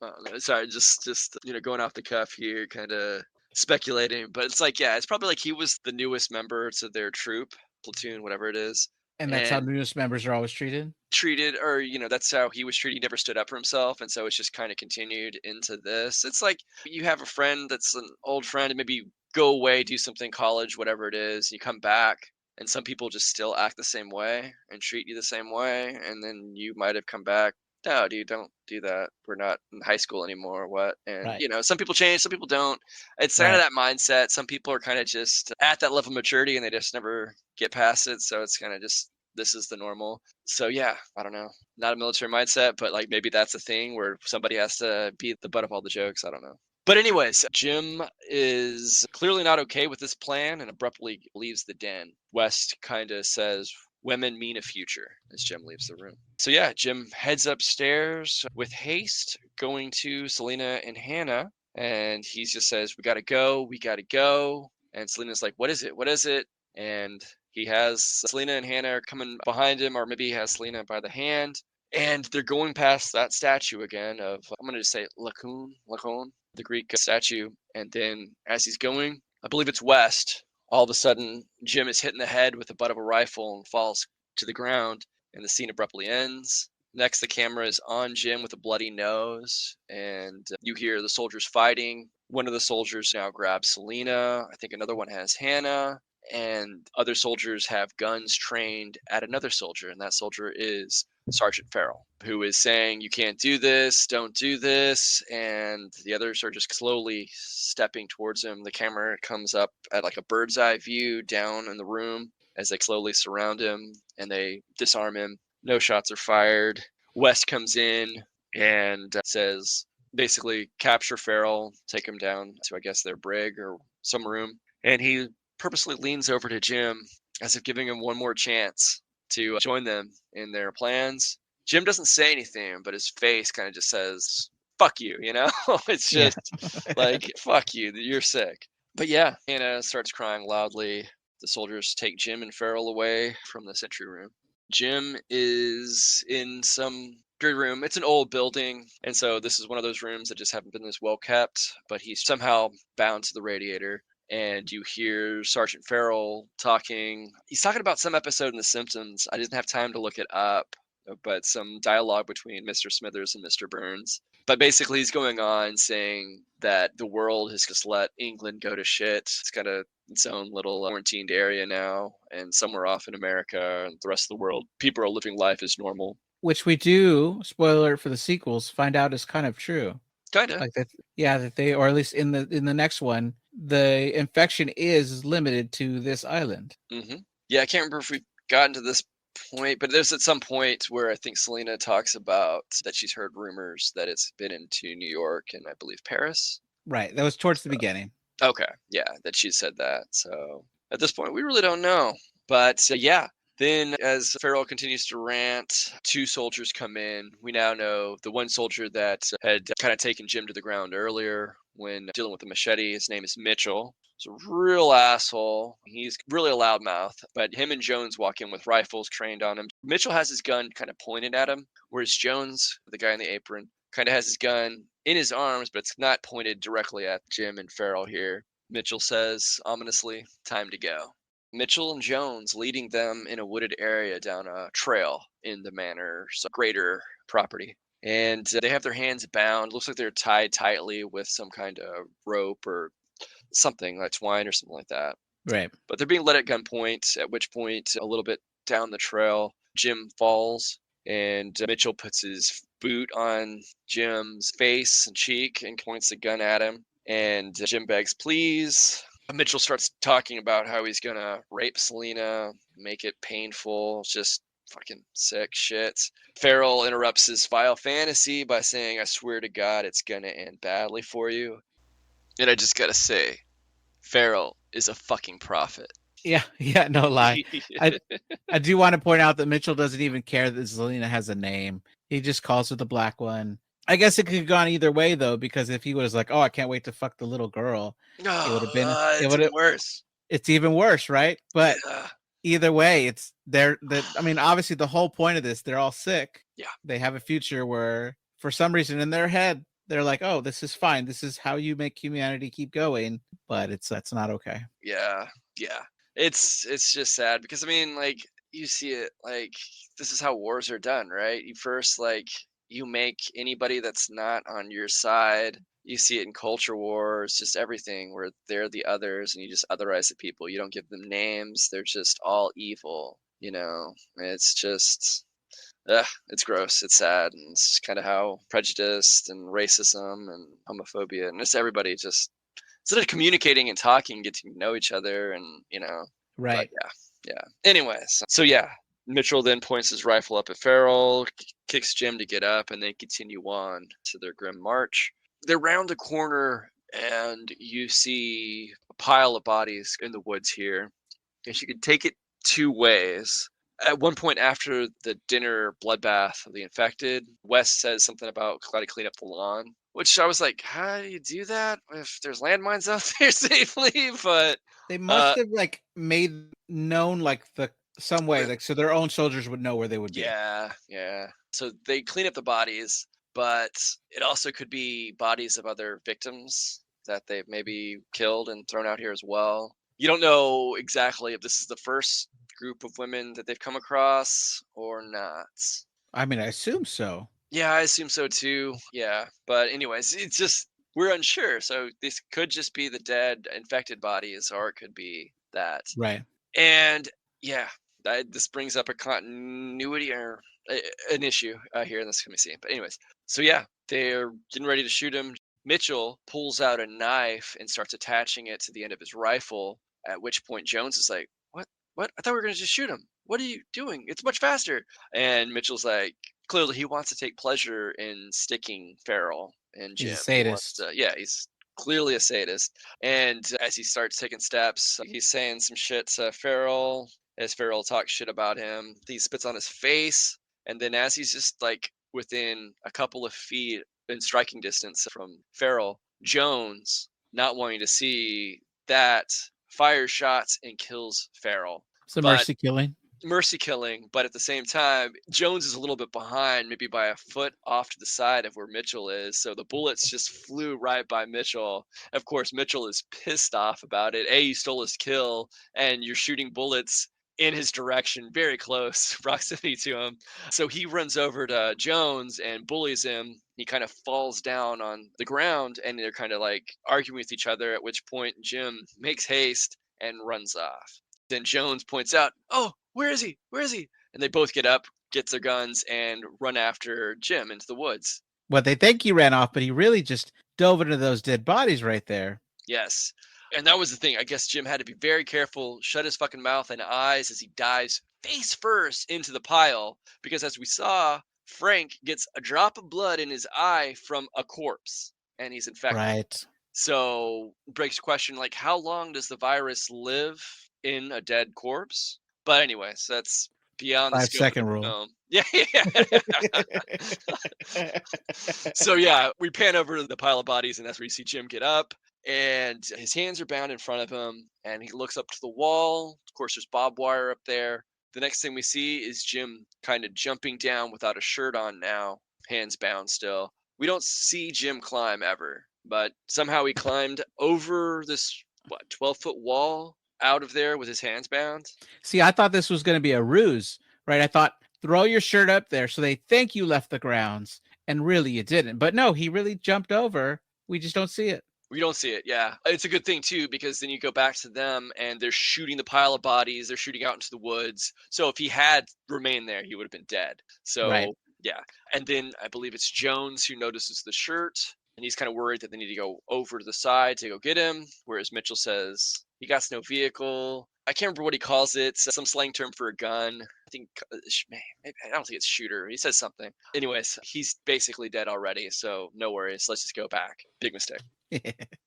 I don't know. Sorry, just going off the cuff here, kind of speculating. But it's like, yeah, it's probably like he was the newest member to their troop, platoon, whatever it is, And that's how and newest members are always treated. treated, or that's how he was treated. He never stood up for himself, and so it's just kind of continued into this. It's like you have a friend that's an old friend, and maybe you go away, do something, college, whatever it is, you come back, and some people just still act the same way and treat you the same way, and then you might have come back. No, dude, don't do that. We're not in high school anymore. What? And Right. some people change, some people don't. It's kind of Right. that mindset. Some people are kind of just at that level of maturity, and they just never get past it. So it's kind of just this is the normal. So yeah, I don't know. Not a military mindset, but like maybe that's a thing where somebody has to be the butt of all the jokes. I don't know. But anyways, Jim is clearly not okay with this plan and abruptly leaves the den. West kind of says, "Women mean a future," as Jim leaves the room. So yeah, Jim heads upstairs with haste, going to Selena and Hannah, and he just says, "We gotta go, we gotta go." And Selena's like, "What is it? What is it?" And he has Selena and Hannah are coming behind him, or maybe he has Selena by the hand, and they're going past that statue again of, I'm going to just say Laocoon, the Greek statue. And then as he's going, I believe it's west, all of a sudden Jim is hit in the head with the butt of a rifle and falls to the ground, and the scene abruptly ends. Next, the camera is on Jim with a bloody nose, and you hear the soldiers fighting. One of the soldiers now grabs Selena. I think another one has Hannah, and other soldiers have guns trained at another soldier, and that soldier is Sergeant Farrell, who is saying, "You can't do this, don't do this," and the others are just slowly stepping towards him. The camera comes up at like a bird's eye view down in the room as they slowly surround him, and they disarm him. No shots are fired. West comes in and says, basically, capture Farrell, take him down to, I guess, their brig or some room, and he purposely leans over to Jim as if giving him one more chance to join them in their plans. Jim doesn't say anything, but his face kind of just says, "Fuck you," It's Yeah. just like, "Fuck you, you're sick." But yeah, Hannah starts crying loudly. The soldiers take Jim and Farrell away from the sentry room. Jim is in some room. It's an old building, and so this is one of those rooms that just haven't been as well kept, but he's somehow bound to the radiator. And you hear Sergeant Farrell talking. He's talking about some episode in The Simpsons. I didn't have time to look it up, but some dialogue between Mr. Smithers and Mr. Burns. But basically, he's going on saying that the world has just let England go to shit. It's got its own little quarantined area now, and somewhere off in America and the rest of the world, people are living life as normal. Which we do, spoiler alert for the sequels, find out is kind of true. Kinda. Like that, yeah, that they, or at least in the next one, the infection is limited to this island. Yeah, I can't remember if we've gotten to this point, but there's at some point where I think Selena talks about that she's heard rumors that it's been into New York and I believe Paris. Right. That was towards the beginning. Okay, yeah, that she said that. So at this point, we really don't know. But yeah, then as Farrell continues to rant, two soldiers come in. We now know the one soldier that had kind of taken Jim to the ground earlier when dealing with the machete. His name is Mitchell. He's a real asshole. He's really a loudmouth, but him and Jones walk in with rifles trained on him. Mitchell has his gun kind of pointed at him, whereas Jones, the guy in the apron, kind of has his gun in his arms, but it's not pointed directly at Jim and Farrell here. Mitchell says ominously, "Time to go." Mitchell and Jones leading them in a wooded area down a trail in the manor's greater property. And they have their hands bound. Looks like they're tied tightly with some kind of rope or something like twine or something like that. Right. But they're being led at gunpoint, at which point, a little bit down the trail, Jim falls and Mitchell puts his boot on Jim's face and cheek and points the gun at him. And Jim begs, "Please." Mitchell starts talking about how he's going to rape Selena, make it painful. It's just fucking sick shit. Farrell interrupts his vile fantasy by saying, "I swear to God, it's going to end badly for you." And I just got to say, Farrell is a fucking prophet. Yeah, yeah, no lie. I do want to point out that Mitchell doesn't even care that Zelina has a name. He just calls her the black one. I guess it could have gone either way though, because if he was like, "Oh, I can't wait to fuck the little girl," it would have been It's even worse. It's even worse, right? But Yeah. Either way, it's they're that. I mean, obviously, the whole point of this, they're all sick. Yeah. They have a future where, for some reason, in their head, they're like, "Oh, this is fine. This is how you make humanity keep going." But that's not okay. Yeah, yeah. It's just sad because I mean, like you see it like this is how wars are done, right? You first like you make anybody that's not on your side. You see it in culture wars, just everything where they're the others and you just otherize the people. You don't give them names. They're just all evil, you know. It's just it's gross. It's sad, and it's kind of how prejudice and racism and homophobia and just everybody just instead of communicating and talking, getting to know each other, and but Right. yeah. Anyways, so yeah, Mitchell then points his rifle up at Farrell, kicks Jim to get up, and they continue on to their grim march. They're round the corner, and you see a pile of bodies in the woods here. Guess you could take it two ways. At one point after the dinner bloodbath of the infected, Wes says something about gotta clean up the lawn, which I was like, how do you do that if there's landmines out there safely? But They must uh, have like made known like the some way, the- like so their own soldiers would know where they would be. yeah, yeah. So they clean up the bodies, but it also could be bodies of other victims that they've maybe killed and thrown out here as well. You don't know exactly if this is the first group of women that they've come across or not. I mean, I assume so. Yeah, I assume so too. Yeah. But anyways, it's just we're unsure. So this could just be the dead infected bodies or it could be that. Right. And yeah, this brings up a continuity or an issue here in this coming scene. But anyways, so yeah, they're getting ready to shoot him. Mitchell pulls out a knife and starts attaching it to the end of his rifle. At which point Jones is like, "What? What? I thought we were gonna just shoot him. What are you doing? It's much faster." And Mitchell's like, clearly he wants to take pleasure in sticking Farrell and He's a Jim. He wants sadist. to, yeah, he's clearly a sadist. And as he starts taking steps, he's saying some shit to Farrell. As Farrell talks shit about him, he spits on his face. And then as he's just like within a couple of feet in striking distance from Farrell, Jones, not wanting to see that, fires shots and kills Farrell. It's a But mercy killing. mercy killing, but at the same time, Jones is a little bit behind, maybe by a foot off to the side of where Mitchell is. So the bullets just flew right by Mitchell. Of course, Mitchell is pissed off about it. A, you stole his kill, and you're shooting bullets in his direction, very close proximity to him. So he runs over to Jones and bullies him. He kind of falls down on the ground, and they're kind of like arguing with each other, at which point Jim makes haste and runs off. Then Jones points out, "Oh, where is he? Where is he?" And they both get up, get their guns, and run after Jim into the woods. What they think he ran off, but he really just dove into those dead bodies right there. Yes. And that was the thing. I guess Jim had to be very careful, shut his fucking mouth and eyes as he dives face first into the pile. Because as we saw, Frank gets a drop of blood in his eye from a corpse and he's infected. Right. So breaks the question like how long does the virus live in a dead corpse? But anyways, that's beyond the scope of the 5 second rule. film. Yeah, yeah. So yeah, we pan over the pile of bodies, and that's where you see Jim get up, and his hands are bound in front of him, and he looks up to the wall. Of course, there's barbed wire up there. The next thing we see is Jim kind of jumping down without a shirt on now, hands bound still. We don't see Jim climb ever, but somehow he climbed over this 12-foot wall out of there with his hands bound. See, I thought this was going to be a ruse, right? I thought throw your shirt up there so they think you left the grounds, and really you didn't. But no, he really jumped over. We just don't see it. We don't see it, yeah. It's a good thing too, because then you go back to them and they're shooting the pile of bodies, they're shooting out into the woods. So if he had remained there, he would have been dead. Right. So yeah. And then I believe it's Jones who notices the shirt and he's kind of worried that they need to go over to the side to go get him. Whereas Mitchell says he got no vehicle. I can't remember what he calls it, some slang term for a gun. I think, maybe, I don't think it's shooter. He says something. Anyways, he's basically dead already. So no worries. Let's just go back. Big mistake.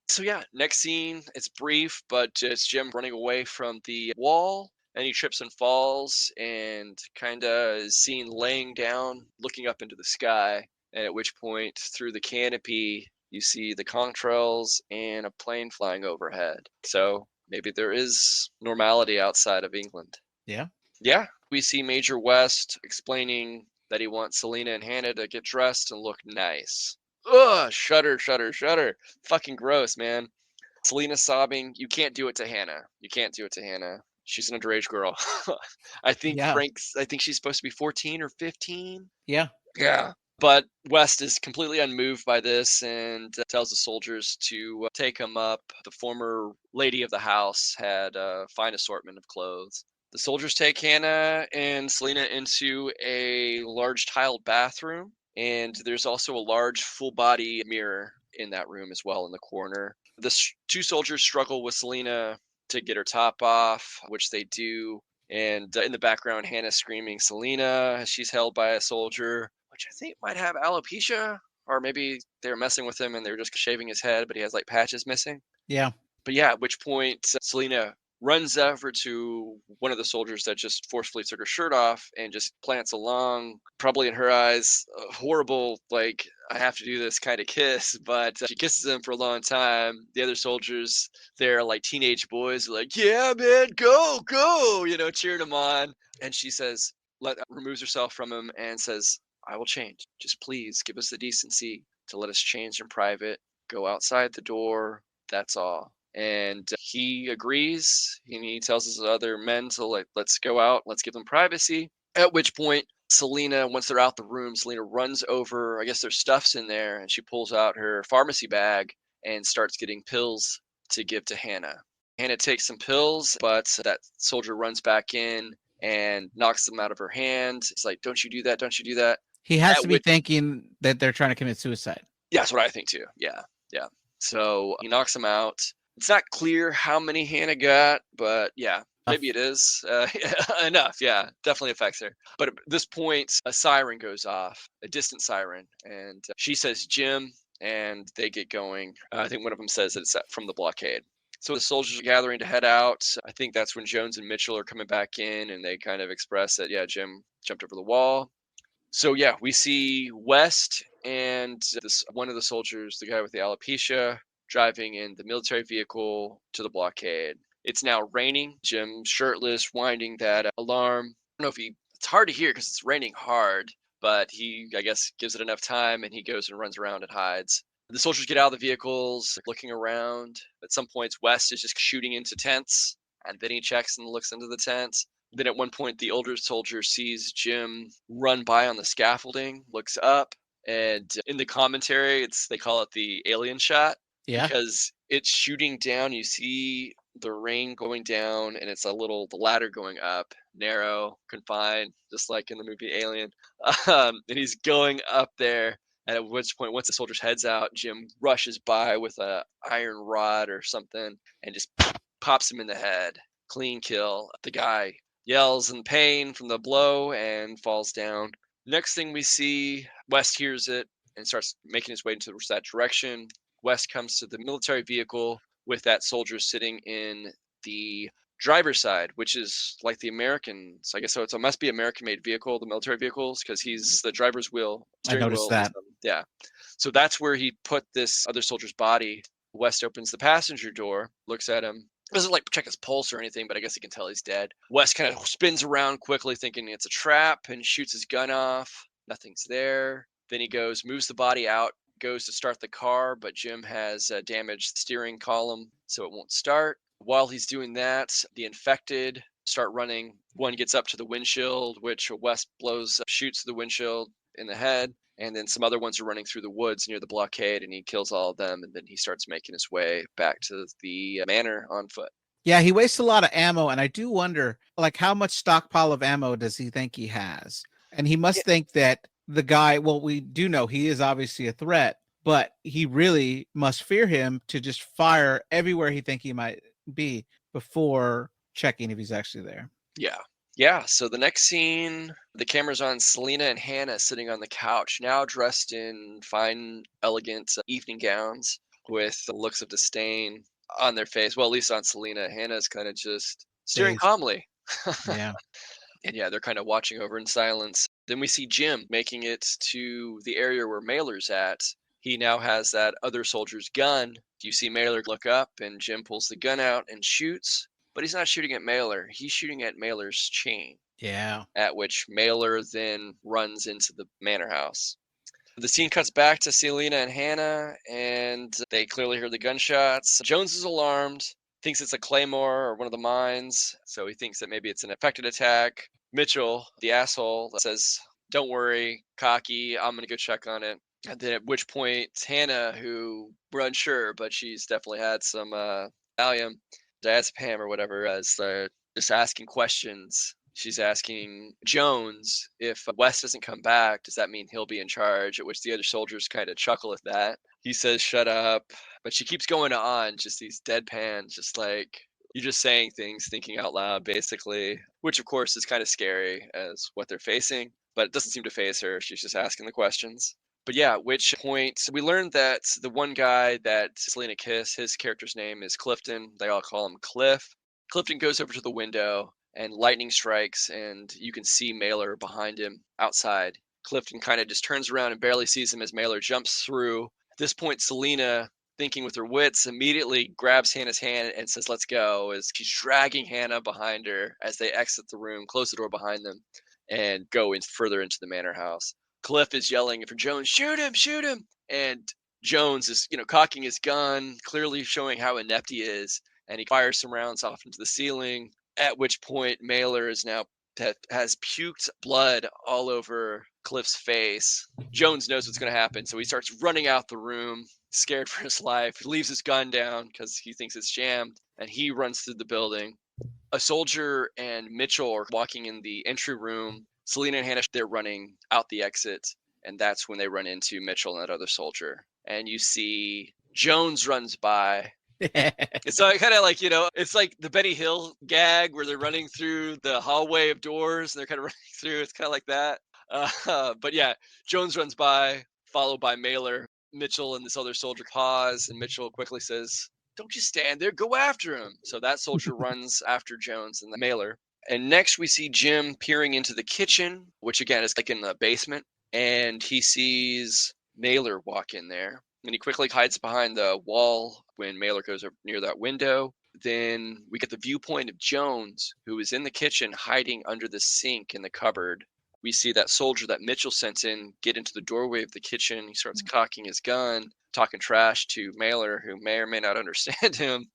So yeah, next scene, it's brief, but it's Jim running away from the wall, and he trips and falls, and kind of is seen laying down, looking up into the sky. And at which point, through the canopy, you see the contrails and a plane flying overhead. So maybe there is normality outside of England. Yeah. Yeah, we see Major West explaining that he wants Selena and Hannah to get dressed and look nice. Ugh, shudder, shudder, shudder. Fucking gross, man. Selena sobbing. You can't do it to Hannah. You can't do it to Hannah. She's an underage girl. Yeah. I think she's supposed to be 14 or 15. Yeah. Yeah. But West is completely unmoved by this and tells the soldiers to take him up. The former lady of the house had a fine assortment of clothes. The soldiers take Hannah and Selena into a large tiled bathroom, and there's also a large full body mirror in that room as well in the corner. The two soldiers struggle with Selena to get her top off, which they do. And in the background, Hannah's screaming, Selena. She's held by a soldier, which I think might have alopecia, or maybe they were messing with him and they were just shaving his head, but he has like patches missing. Yeah. But yeah, at which point Selena runs over to one of the soldiers that just forcefully took her shirt off and just plants a long, probably in her eyes, a horrible, like, I have to do this kind of kiss. But she kisses him for a long time. The other soldiers, they're like teenage boys, like, yeah, man, go, go, cheering him on. And she says, removes herself from him and says, I will change. Just please give us the decency to let us change in private. Go outside the door. That's all. And he agrees, and he tells his other men to let's go out, let's give them privacy. At which point, Selena, once they're out the room, Selena runs over. I guess there's stuff's in there, and she pulls out her pharmacy bag and starts getting pills to give to Hannah. Hannah takes some pills, but that soldier runs back in and knocks them out of her hand. It's like, don't you do that? Don't you do that? He has At to be which thinking that they're trying to commit suicide. Yeah, that's what I think too. Yeah, yeah. So he knocks him out. It's not clear how many Hannah got, but yeah, maybe it is enough. Yeah, definitely affects her. But at this point, a siren goes off, a distant siren, and she says Jim, and they get going. I think one of them says that it's from the blockade. So the soldiers are gathering to head out. I think that's when Jones and Mitchell are coming back in, and they kind of express that, yeah, Jim jumped over the wall. So yeah, we see West and this one of the soldiers, the guy with the alopecia, driving in the military vehicle to the blockade. It's now raining. Jim shirtless, winding that alarm. I don't know if he. It's hard to hear because it's raining hard, but he, I guess, gives it enough time and he goes and runs around and hides. The soldiers get out of the vehicles, looking around. At some points, West is just shooting into tents, and then he checks and looks into the tents. Then at one point, the older soldier sees Jim run by on the scaffolding, looks up, and in the commentary, they call it the alien shot Yeah. because it's shooting down. You see the rain going down, and it's the ladder going up, narrow, confined, just like in the movie Alien. And he's going up there. And at which point, once the soldier's head's out, Jim rushes by with a iron rod or something and just pops him in the head. Clean kill. The guy yells in pain from the blow and falls down. Next thing we see, West hears it and starts making his way into that direction. West comes to the military vehicle with that soldier sitting in the driver's side, which is like the Americans. I guess so. It must be American-made vehicle, the military vehicles, because he's the driver's wheel, I steering noticed wheel is that. yeah. So that's where he put this other soldier's body. West opens the passenger door, looks at him, doesn't like check his pulse or anything, but I guess he can tell he's dead. West kind of spins around quickly, thinking it's a trap, and shoots his gun off. Nothing's there. Then he moves the body out, goes to start the car, but Jim has damaged the steering column, so it won't start. While he's doing that, the infected start running. One gets up to the windshield, which West shoots the windshield in the head. And then some other ones are running through the woods near the blockade, and he kills all of them. And then he starts making his way back to the manor on foot. Yeah, he wastes a lot of ammo, and I do wonder, like, how much stockpile of ammo does he think he has? And he must think that the guy, well, we do know he is obviously a threat, but he really must fear him to just fire everywhere he think he might be before checking if he's actually there. Yeah. Yeah. So the next scene, the camera's on Selena and Hannah sitting on the couch, now dressed in fine, elegant evening gowns with the looks of disdain on their face. Well, at least on Selena. Hannah's kind of just staring Dazed. calmly. Yeah. And yeah, they're kind of watching over in silence. Then we see Jim making it to the area where Mailer's at. He now has that other soldier's gun. You see Mailer look up, and Jim pulls the gun out and shoots. but he's not shooting at Mailer. He's shooting at Mailer's chain, Yeah. at which Mailer then runs into the manor house. The scene cuts back to Selena and Hannah, and they clearly hear the gunshots. Jones is alarmed, thinks it's a claymore or one of the mines, so he thinks that maybe it's an affected attack. Mitchell, the asshole, says, "Don't worry, cocky, I'm going to go check on it." And then at which point, Hannah, who we're unsure, but she's definitely had some Valium, diazepam or whatever, is just asking questions. She's asking Jones if West doesn't come back, does that mean he'll be in charge? At which the other soldiers kind of chuckle at that. He says, "Shut up." But she keeps going on, just these deadpans, just like you're just saying things, thinking out loud, basically, which of course is kind of scary as what they're facing, but it doesn't seem to phase her. She's just asking the questions. But yeah, at which point we learned that the one guy that Selena kissed, his character's name is Clifton. They all call him Cliff. Clifton goes over to the window and lightning strikes, and you can see Mailer behind him outside. Clifton kind of just turns around and barely sees him as Mailer jumps through. At this point, Selena, thinking with her wits, immediately grabs Hannah's hand and says, "Let's go," as she's dragging Hannah behind her as they exit the room, close the door behind them, and go further into the manor house. Cliff is yelling for Jones, "Shoot him, shoot him!" And Jones is, cocking his gun, clearly showing how inept he is, and he fires some rounds off into the ceiling. At which point, Mailer is now has puked blood all over Cliff's face. Jones knows what's going to happen, so he starts running out the room, scared for his life. He leaves his gun down because he thinks it's jammed, and he runs through the building. A soldier and Mitchell are walking in the entry room. Selena and Hannah, they're running out the exit, and that's when they run into Mitchell and that other soldier. And you see Jones runs by. It's kind of like, it's like the Benny Hill gag where they're running through the hallway of doors and they're kind of running through. It's kind of like that. But yeah, Jones runs by, followed by Mailer. Mitchell and this other soldier pause, and Mitchell quickly says, "Don't just stand there, go after him." So that soldier runs after Jones and the Mailer. And next we see Jim peering into the kitchen, which again is like in the basement, and he sees Mailer walk in there. And he quickly hides behind the wall when Mailer goes up near that window. Then we get the viewpoint of Jones, who is in the kitchen hiding under the sink in the cupboard. We see that soldier that Mitchell sent in get into the doorway of the kitchen. He starts cocking his gun, talking trash to Mailer, who may or may not understand him.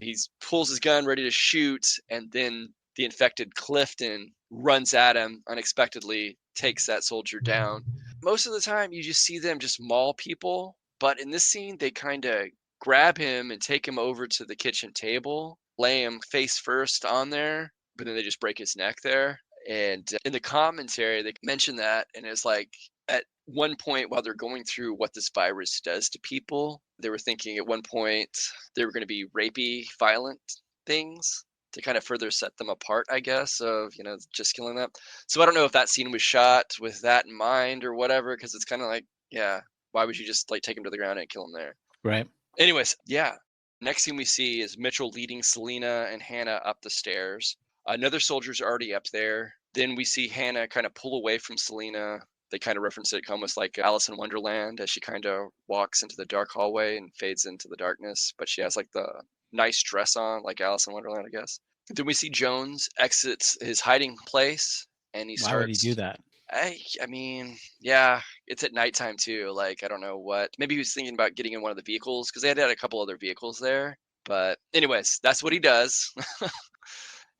He pulls his gun ready to shoot, and then the infected Clifton runs at him unexpectedly, takes that soldier down. Most of the time, you just see them just maul people, but in this scene, they kind of grab him and take him over to the kitchen table, lay him face first on there, but then they just break his neck there. And in the commentary, they mention that, and it's like at one point while they're going through what this virus does to people, they were thinking at one point they were going to be rapey, violent things to kind of further set them apart, I guess, of, just killing them. So I don't know if that scene was shot with that in mind or whatever, because it's kind of like, yeah, why would you just like take him to the ground and kill him there? Right. Anyways, yeah. Next thing we see is Mitchell leading Selena and Hannah up the stairs. Another soldier's already up there. Then we see Hannah kind of pull away from Selena. They kind of reference it almost like Alice in Wonderland as she kind of walks into the dark hallway and fades into the darkness. But she has like the nice dress on, like Alice in Wonderland, I guess. Then we see Jones exits his hiding place, and he Why would he do starts. that? I mean, yeah, it's at nighttime too. Like, I don't know what. Maybe he was thinking about getting in one of the vehicles because they had a couple other vehicles there. But anyways, that's what he does.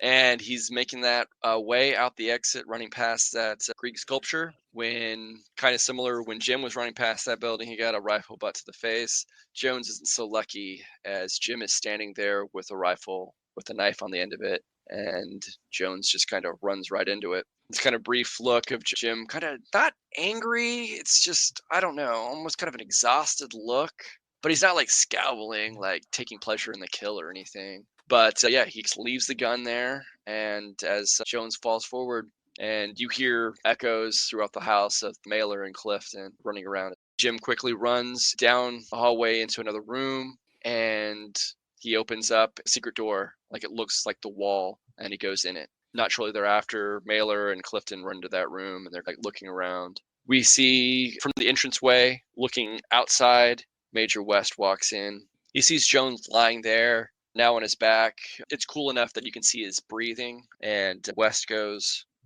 And he's making that way out the exit, running past that Greek sculpture. When kind of similar, when Jim was running past that building, he got a rifle butt to the face. Jones isn't so lucky as Jim is standing there with a rifle with a knife on the end of it, and Jones just kind of runs right into it. This kind of brief look of Jim, kind of not angry. It's just, I don't know, almost kind of an exhausted look. But he's not like scowling, like taking pleasure in the kill or anything. But yeah, he leaves the gun there, and as Jones falls forward, and you hear echoes throughout the house of Mailer and Clifton running around. Jim quickly runs down the hallway into another room, and he opens up a secret door, like it looks like the wall, and he goes in it. Not shortly thereafter, Mailer and Clifton run to that room, and they're like looking around. We see from the entranceway, looking outside, Major West walks in. He sees Jones lying there, now on his back. It's cool enough that you can see his breathing. And West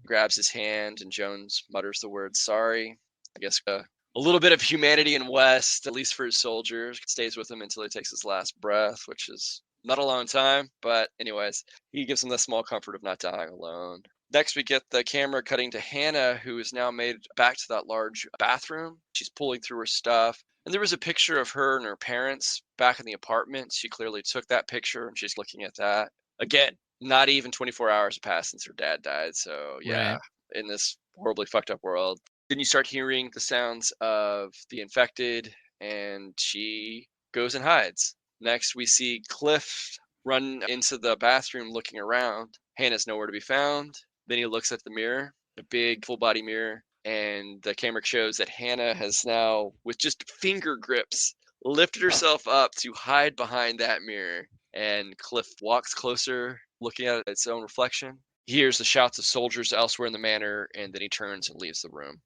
grabs his hand, and Jones mutters the word sorry. I guess a little bit of humanity in West, at least for his soldiers, stays with him until he takes his last breath, which is not a long time. But anyways, he gives him the small comfort of not dying alone. Next, we get the camera cutting to Hannah, who is now made back to that large bathroom. She's pulling through her stuff. And there was a picture of her and her parents back in the apartment. She clearly took that picture and she's looking at that. Again, not even 24 hours have passed since her dad died. So, yeah, Right. in this horribly fucked up world. Then you start hearing the sounds of the infected, and she goes and hides. Next, we see Cliff run into the bathroom looking around. Hannah's nowhere to be found. Then he looks at the mirror, a big full body mirror, and the camera shows that Hannah has now, with just finger grips, lifted herself up to hide behind that mirror. And Cliff walks closer, looking at its own reflection. He hears the shouts of soldiers elsewhere in the manor, and then he turns and leaves the room.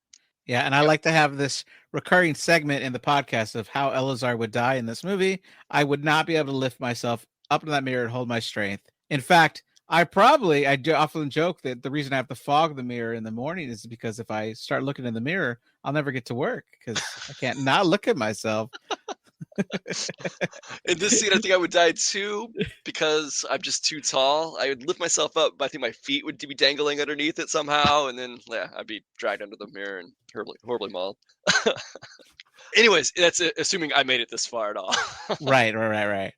Yeah, and I Yep. like to have this recurring segment in the podcast of how Elazar would die in this movie. I would not be able to lift myself up in that mirror and hold my strength. In fact, I do often joke that the reason I have to fog the mirror in the morning is because if I start looking in the mirror, I'll never get to work because I can't not look at myself. In this scene, I think I would die too because I'm just too tall. I would lift myself up, but I think my feet would be dangling underneath it somehow, and then yeah, I'd be dragged under the mirror and horribly mauled. Anyways, that's assuming I made it this far at all. Right.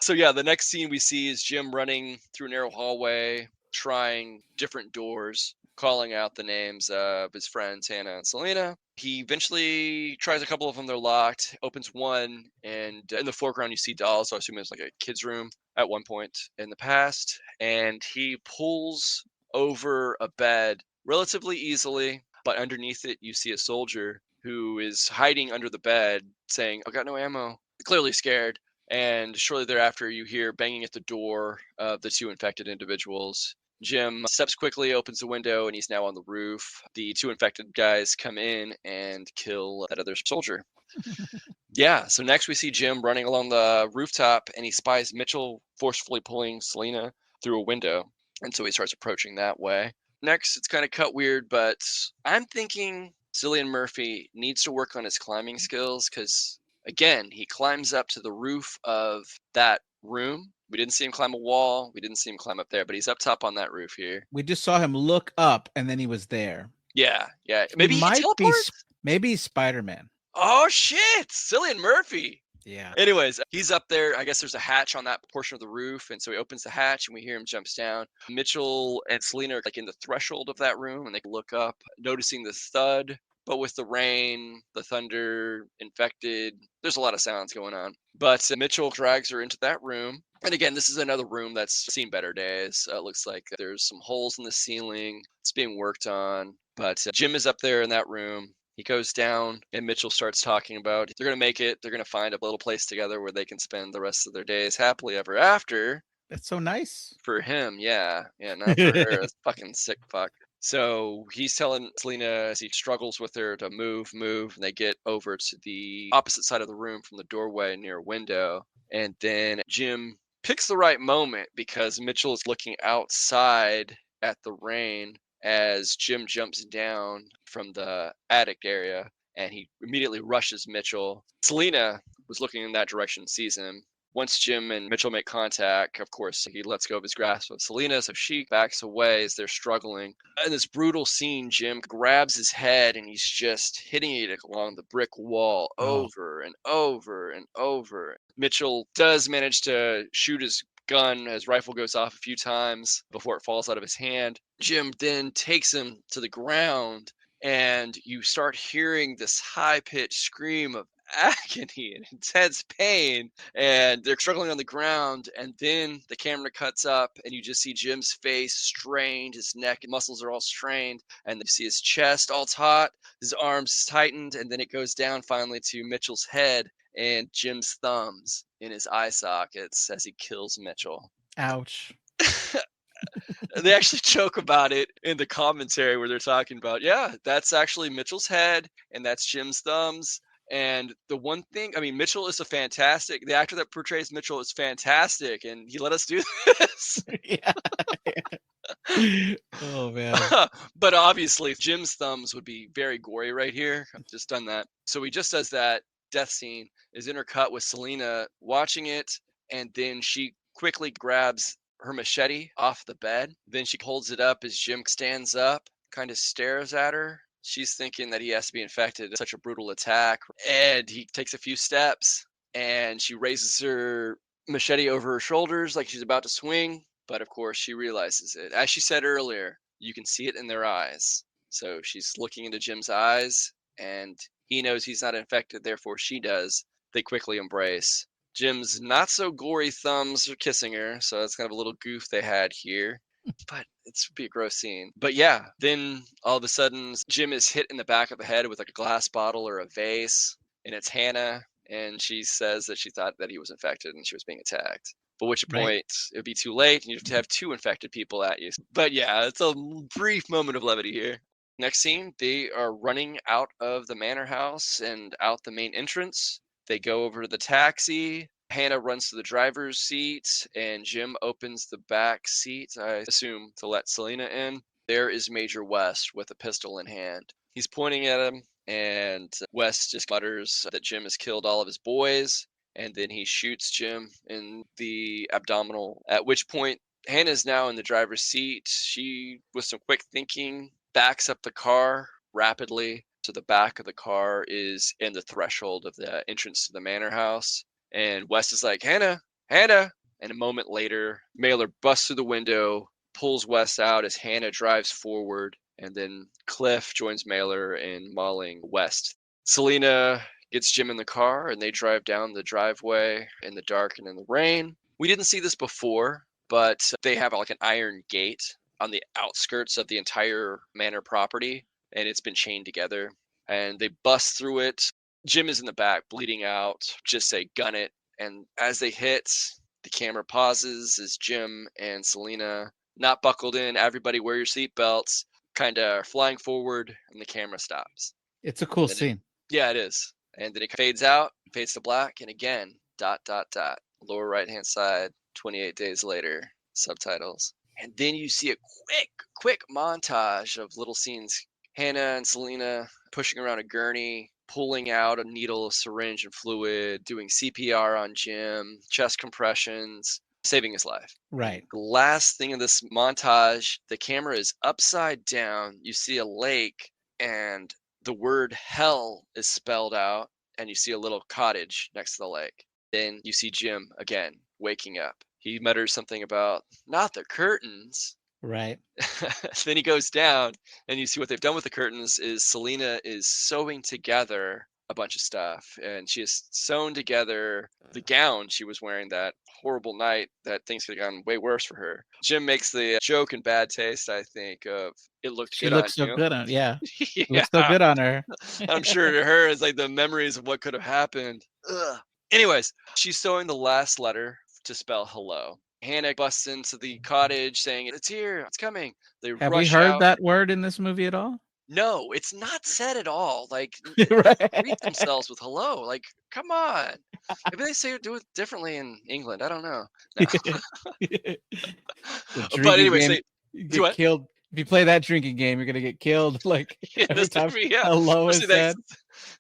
So yeah, the next scene we see is Jim running through a narrow hallway, trying different doors, calling out the names of his friends Hannah and Selena. He eventually tries a couple of them; they're locked. Opens one, and in the foreground you see dolls. So I assume it's like a kid's room at one point in the past. And he pulls over a bed relatively easily, but underneath it you see a soldier who is hiding under the bed, saying, "I got no ammo." Clearly scared. And shortly thereafter, you hear banging at the door of the two infected individuals. Jim steps quickly, opens the window, and he's now on the roof. The two infected guys come in and kill that other soldier. Yeah, so next we see Jim running along the rooftop, and he spies Mitchell forcefully pulling Selena through a window. And so he starts approaching that way. Next, it's kind of cut weird, but I'm thinking Cillian Murphy needs to work on his climbing skills because, again, he climbs up to the roof of that room. We didn't see him climb a wall. We didn't see him climb up there, but he's up top on that roof here. We just saw him look up and then he was there. Yeah. He Maybe he might be teleports? maybe Spider-Man. Oh, shit! Cillian Murphy! Yeah. Anyways, he's up there. I guess there's a hatch on that portion of the roof, and so he opens the hatch, and we hear him jumps down. Mitchell and Selena are like in the threshold of that room, and they look up, noticing the thud. But with the rain, the thunder, infected, there's a lot of sounds going on. But Mitchell drags her into that room. And again, this is another room that's seen better days. It looks like there's some holes in the ceiling. It's being worked on. But Jim is up there in that room. He goes down, and Mitchell starts talking about they're going to make it. They're going to find a little place together where they can spend the rest of their days happily ever after. That's so nice. For him, yeah. Yeah, not for her. That's fucking sick fuck. So he's telling Selena as he struggles with her to move, and they get over to the opposite side of the room from the doorway near a window. And then Jim picks the right moment because Mitchell is looking outside at the rain as Jim jumps down from the attic area, and he immediately rushes Mitchell. Selena was looking in that direction, sees him. Once Jim and Mitchell make contact, of course, he lets go of his grasp of Selena, so she backs away as they're struggling. In this brutal scene, Jim grabs his head and he's just hitting it along the brick wall over and over and over. Mitchell does manage to shoot his gun. His rifle goes off a few times before it falls out of his hand. Jim then takes him to the ground, and you start hearing this high-pitched scream of agony and intense pain, and they're struggling on the ground. And then the camera cuts up and you just see Jim's face strained, his neck and muscles are all strained, and you see his chest all taut, his arms tightened, and then it goes down finally to Mitchell's head and Jim's thumbs in his eye sockets as he kills Mitchell. Ouch. They actually joke about it in the commentary where they're talking about, yeah, that's actually Mitchell's head and that's Jim's thumbs. And the one thing, I mean, Mitchell is the actor that portrays Mitchell is fantastic, and he let us do this. Yeah. Oh man. But obviously, Jim's thumbs would be very gory right here. I've just done that. So he just does that. Death scene is intercut with Selena watching it, and then she quickly grabs her machete off the bed. Then she holds it up as Jim stands up, kind of stares at her. She's thinking that he has to be infected. It's such a brutal attack. And he takes a few steps, and she raises her machete over her shoulders like she's about to swing. But of course, she realizes it. As she said earlier, you can see it in their eyes. So she's looking into Jim's eyes, and he knows he's not infected, therefore she does. They quickly embrace. Jim's not so gory thumbs are kissing her, so that's kind of a little goof they had here. But it's be a gross scene. But yeah, then all of a sudden, Jim is hit in the back of the head with like a glass bottle or a vase, and it's Hannah, and she says that she thought that he was infected and she was being attacked. But which Right. point it would be too late, and you'd have to have two infected people at you. But yeah, it's a brief moment of levity here. Next scene, they are running out of the manor house and out the main entrance. They go over to the taxi. Hannah runs to the driver's seat, and Jim opens the back seat, I assume, to let Selena in. There is Major West with a pistol in hand. He's pointing at him, and West just mutters that Jim has killed all of his boys, and then he shoots Jim in the abdominal, at which point Hannah's now in the driver's seat. She, with some quick thinking, backs up the car rapidly. So the back of the car is in the threshold of the entrance to the manor house. And West is like, Hannah, Hannah. And a moment later, Mailer busts through the window, pulls West out as Hannah drives forward. And then Cliff joins Mailer in mauling West. Selena gets Jim in the car, and they drive down the driveway in the dark and in the rain. We didn't see this before, but they have like an iron gate on the outskirts of the entire manor property, and it's been chained together. And they bust through it. Jim is in the back, bleeding out. Just say, gun it. And as they hit, the camera pauses as Jim and Selena, not buckled in, everybody wear your seatbelts, kind of flying forward, and the camera stops. It's a cool scene. Yeah, it is. And then it fades out, fades to black, and again, ... Lower right-hand side, 28 days later, subtitles. And then you see a quick montage of little scenes. Hannah and Selena pushing around a gurney, pulling out a needle, a syringe, and fluid, doing CPR on Jim, chest compressions, saving his life. Right. The last thing in this montage, the camera is upside down. You see a lake, and the word hell is spelled out, and you see a little cottage next to the lake. Then you see Jim again waking up. He mutters something about not the curtains. Right. Then he goes down, and you see what they've done with the curtains is Selena is sewing together a bunch of stuff, and she has sewn together the gown she was wearing that horrible night that things could have gone way worse for her. Jim makes the joke in bad taste, I think, of it looked She good on looks so you. good on, yeah. It Yeah. looks so good on her. I'm sure to her it's like the memories of what could have happened. Ugh. Anyways, she's sewing the last letter to spell hello. Hannah busts into the cottage saying, "It's here, it's coming." They Have we rush heard out. that word in this movie at all? No, it's not said at all. Like, Right. greet themselves with hello. Like, come on. Maybe they do it differently in England. I don't know. No. The But drinking anyways, game, they you do get what? killed. If you play that drinking game, you're gonna get killed. Like Yeah, every this time yeah. hello is Especially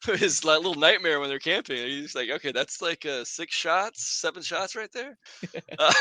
said. his like, little nightmare when they're camping. He's like, okay, that's like 7 shots right there. Uh,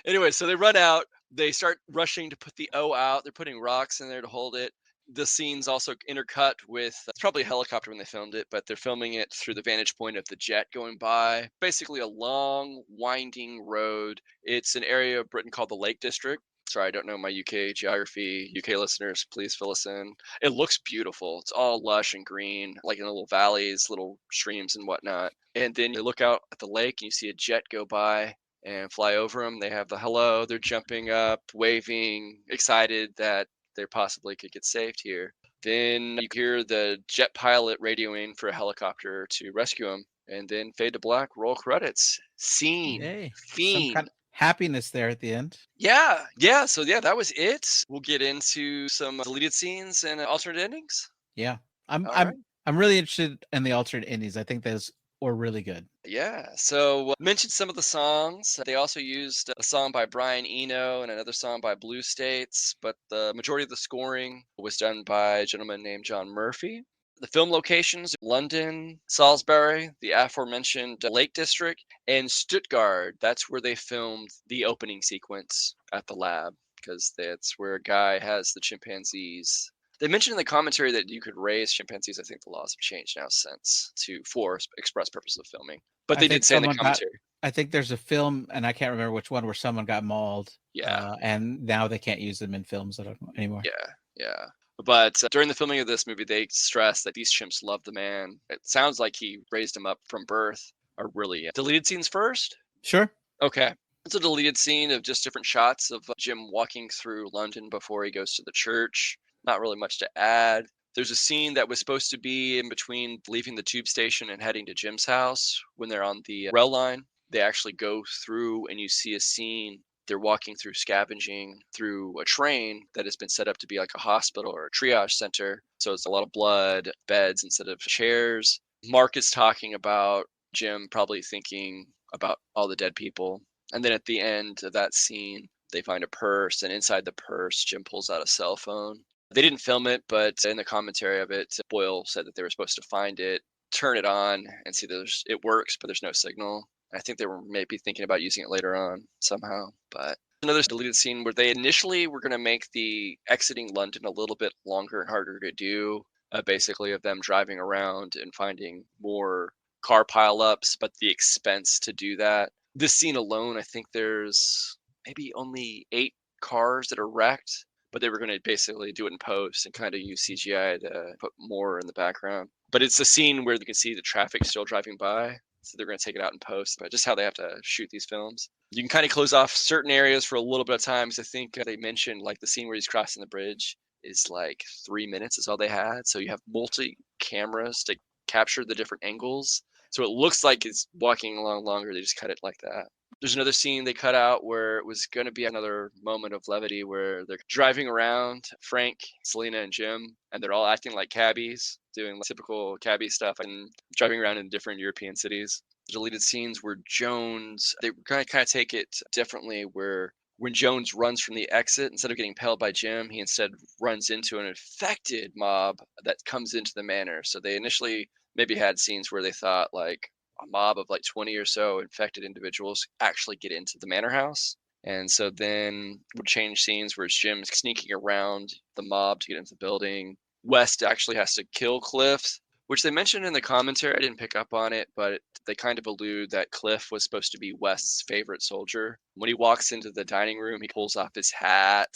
anyway, so they run out. They start rushing to put the O out. They're putting rocks in there to hold it. The scene's also intercut with it's probably a helicopter when they filmed it, but they're filming it through the vantage point of the jet going by. Basically, a long, winding road. It's an area of Britain called the Lake District. Sorry, I don't know my UK geography. UK listeners, please fill us in. It looks beautiful. It's all lush and green, like in little valleys, little streams, and whatnot. And then you look out at the lake and you see a jet go by and fly over them. They have the hello. They're jumping up, waving, excited that they possibly could get saved here. Then you hear the jet pilot radioing for a helicopter to rescue him, and then fade to black, roll credits. Scene. Hey, some Fiend. kind of happiness there at the end. Yeah. So yeah, that was it. We'll get into some deleted scenes and alternate endings. Yeah. I'm All I'm right. I'm really interested in the alternate endings. I think those were really good. Yeah, so mentioned some of the songs. They also used a song by Brian Eno and another song by Blue States, but the majority of the scoring was done by a gentleman named John Murphy. The film locations: London, Salisbury, the aforementioned Lake District, and Stuttgart. That's where they filmed the opening sequence at the lab, because that's where a guy has the chimpanzees. They mentioned in the commentary that you could raise chimpanzees. I think the laws have changed now since for express purposes of filming. But I they did think say in the someone got. commentary. I think there's a film, and I can't remember which one, where someone got mauled, Yeah, and now they can't use them in films anymore. yeah, yeah. But during the filming of this movie, they stressed that these chimps love the man. It sounds like he raised him up from birth. Are really deleted scenes first? Sure. Okay. It's a deleted scene of just different shots of Jim walking through London before he goes to the church. Not really much to add. There's a scene that was supposed to be in between leaving the tube station and heading to Jim's house when they're on the rail line. They actually go through and you see a scene. They're walking through, scavenging through a train that has been set up to be like a hospital or a triage center. So it's a lot of blood, beds instead of chairs. Mark is talking about Jim probably thinking about all the dead people. And then at the end of that scene, they find a purse, and inside the purse, Jim pulls out a cell phone. They didn't film it, but in the commentary of it, Boyle said that they were supposed to find it, turn it on, and see that it works, but there's no signal. I think they were maybe thinking about using it later on somehow. But another deleted scene where they initially were going to make the exiting London a little bit longer and harder to do, basically of them driving around and finding more car pileups, but the expense to do that. This scene alone, I think there's maybe only 8 cars that are wrecked, but they were going to basically do it in post and kind of use CGI to put more in the background. But it's a scene where you can see the traffic still driving by, so they're going to take it out in post. But just how they have to shoot these films, you can kind of close off certain areas for a little bit of time. Because I think they mentioned like the scene where he's crossing the bridge is like 3 minutes is all they had. So you have multi cameras to capture the different angles. So it looks like it's walking along longer. They just cut it like that. There's another scene they cut out where it was going to be another moment of levity where they're driving around, Frank, Selena, and Jim, and they're all acting like cabbies, doing typical cabbie stuff and driving around in different European cities. Deleted scenes where Jones, they kind of take it differently, where when Jones runs from the exit, instead of getting impaled by Jim, he instead runs into an infected mob that comes into the manor. So they initially maybe had scenes where they thought like a mob of like 20 or so infected individuals actually get into the manor house. And so then would change scenes where it's Jim sneaking around the mob to get into the building. West actually has to kill Cliff, which they mentioned in the commentary. I didn't pick up on it, but they kind of allude that Cliff was supposed to be West's favorite soldier. When he walks into the dining room, he pulls off his hat,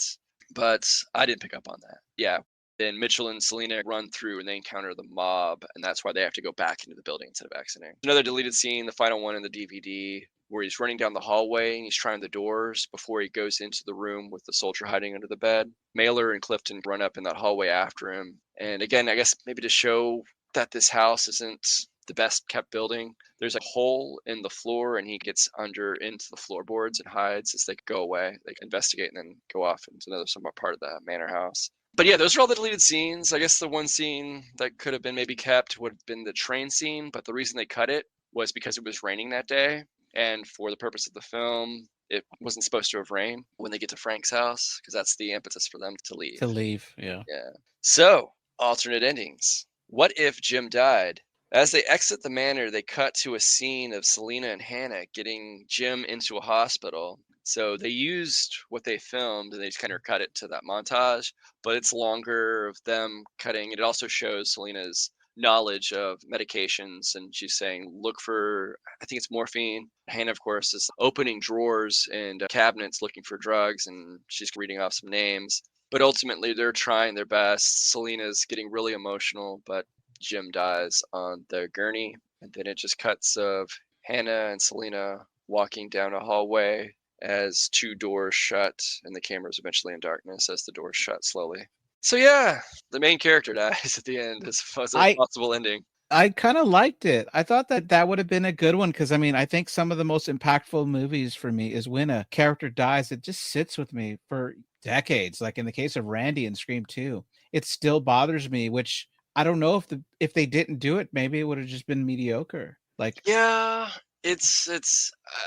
but I didn't pick up on that. Yeah. Then Mitchell and Selena run through and they encounter the mob, and that's why they have to go back into the building instead of exiting. Another deleted scene, the final one in the DVD, where he's running down the hallway and he's trying the doors before he goes into the room with the soldier hiding under the bed. Mailer and Clifton run up in that hallway after him. And again, I guess maybe to show that this house isn't the best kept building, there's a hole in the floor and he gets under into the floorboards and hides as they go away. They investigate and then go off into another somewhat part of the manor house. But yeah, those are all the deleted scenes. I guess the one scene that could have been maybe kept would have been the train scene, but the reason they cut it was because it was raining that day. And for the purpose of the film, it wasn't supposed to have rained when they get to Frank's house, because that's the impetus for them to leave. Yeah. Yeah. So, alternate endings. What if Jim died? As they exit the manor, they cut to a scene of Selena and Hannah getting Jim into a hospital. So they used what they filmed and they just kind of cut it to that montage, but it's longer of them cutting. It also shows Selena's knowledge of medications, and she's saying, look for, I think it's morphine. Hannah, of course, is opening drawers and cabinets looking for drugs, and she's reading off some names. But ultimately, they're trying their best. Selena's getting really emotional, but Jim dies on the gurney. And then it just cuts of Hannah and Selena walking down a hallway as 2 doors shut, and the camera's eventually in darkness as the doors shut slowly. So yeah, the main character dies at the end as a possible ending. I kind of liked it. I thought that would have been a good one because I mean, I think some of the most impactful movies for me is when a character dies. It just sits with me for decades. Like in the case of Randy in Scream 2, it still bothers me, which I don't know if they didn't do it, maybe it would have just been mediocre. Like, Yeah, it's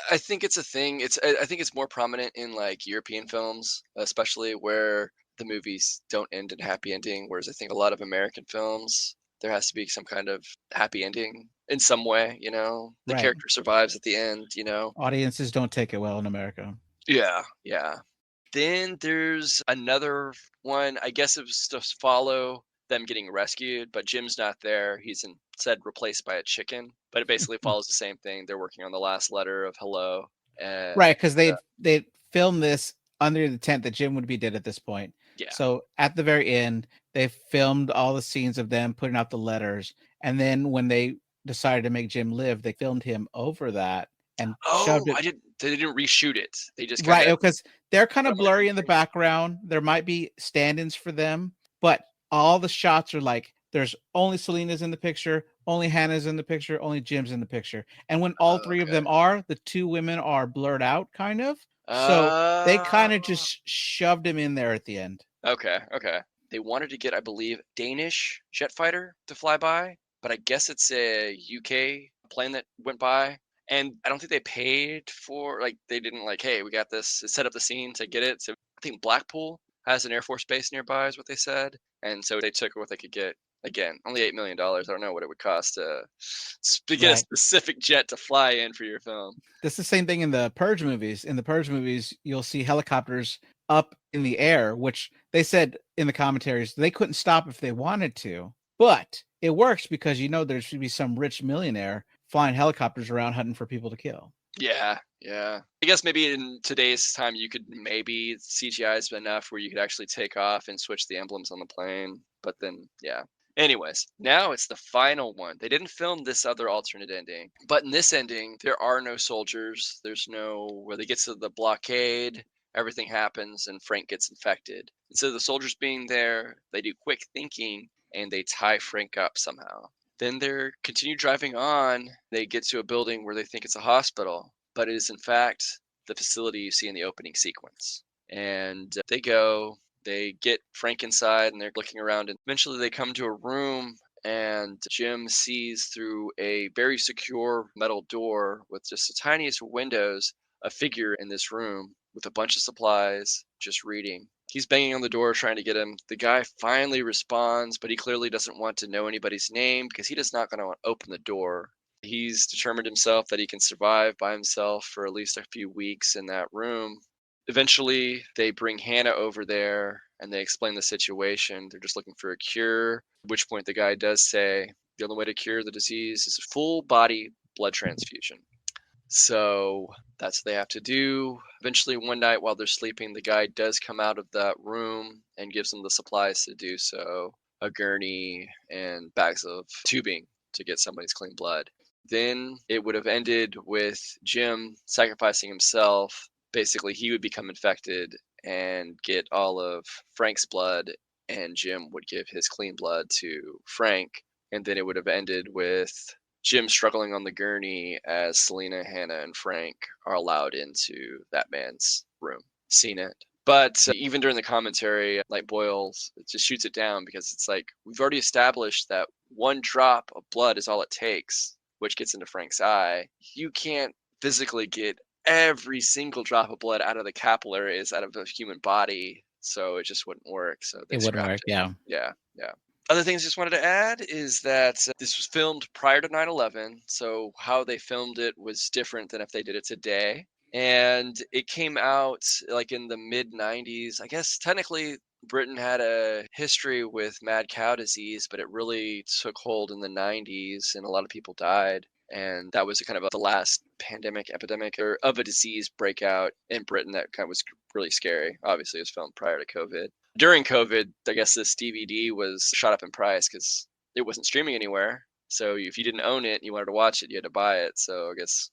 I think it's a thing. I think it's more prominent in like European films, especially where the movies don't end in a happy ending, whereas I think a lot of American films there has to be some kind of happy ending in some way, you know. The right. character survives at the end, you know. Audiences don't take it well in America. Yeah, yeah. Then there's another one. I guess it was to follow them getting rescued, but Jim's not there. He's instead replaced by a chicken. But it basically follows the same thing. They're working on the last letter of hello. And Right, because they'd filmed this under the tent that Jim would be dead at this point. yeah. So at the very end, they filmed all the scenes of them putting out the letters, and then when they decided to make Jim live, they filmed him over that and shoved Oh, it. they didn't reshoot it. They just kind Right, of because they're kind put of him on a blurry green in the screen. background. There might be stand-ins for them, but all the shots are like there's only Selena's in the picture, only Hannah's in the picture, only Jim's in the picture. And when all three of Okay. them are, the two women are blurred out kind of. So they kind of Uh, just shoved him in there at the end. okay, okay. They wanted to get, I believe, Danish jet fighter to fly by, but I guess it's a UK plane that went by. And I don't think they paid for like they didn't like, hey, we got this set up the scene to get it. So I think Blackpool has an Air Force base nearby, is what they said. And so they took what they could get. Again, only $8 million. I don't know what it would cost to get a Right. specific jet to fly in for your film. That's the same thing in the Purge movies. In the Purge movies, you'll see helicopters up in the air, which they said in the commentaries they couldn't stop if they wanted to. But it works because there should be some rich millionaire flying helicopters around hunting for people to kill. Yeah, yeah. I guess maybe in today's time you could maybe CGI is enough where you could actually take off and switch the emblems on the plane. But then, yeah. Anyways, now it's the final one. They didn't film this other alternate ending, but in this ending, there are no soldiers. There's no where they get to the blockade. Everything happens, and Frank gets infected. Instead of the soldiers being there, they do quick thinking and they tie Frank up somehow. Then they continue driving on. They get to a building where they think it's a hospital, but it is in fact the facility you see in the opening sequence. And they get Frank inside and they're looking around, and eventually they come to a room. And Jim sees through a very secure metal door with just the tiniest windows a figure in this room with a bunch of supplies, just reading. He's banging on the door trying to get him. The guy finally responds, but he clearly doesn't want to know anybody's name because he does not going to open the door. He's determined himself that he can survive by himself for at least a few weeks in that room. Eventually, they bring Hannah over there and they explain the situation. They're just looking for a cure, at which point the guy does say the only way to cure the disease is a full body blood transfusion. So that's what they have to do. Eventually, one night while they're sleeping, the guy does come out of that room and gives them the supplies to do so, a gurney and bags of tubing to get somebody's clean blood. Then it would have ended with Jim sacrificing himself. Basically, he would become infected and get all of Frank's blood, and Jim would give his clean blood to Frank. And then it would have ended with Jim struggling on the gurney as Selena, Hannah, and Frank are allowed into that man's room. Seen it. But even during the commentary, like Boyle just shoots it down because it's like we've already established that one drop of blood is all it takes, which gets into Frank's eye. You can't physically get every single drop of blood out of the capillaries out of a human body, so it just wouldn't work. So they It wouldn't work. scrapped it. Yeah. Yeah, yeah. Other things I just wanted to add is that this was filmed prior to 9/11, so how they filmed it was different than if they did it today. And it came out like in the mid 90s. I guess technically Britain had a history with mad cow disease, but it really took hold in the 90s and a lot of people died. And that was kind of the last pandemic, epidemic, or of a disease breakout in Britain that kind of was really scary. Obviously, it was filmed prior to COVID. During COVID, I guess this DVD was shot up in price because it wasn't streaming anywhere. So if you didn't own it and you wanted to watch it, you had to buy it. So I guess,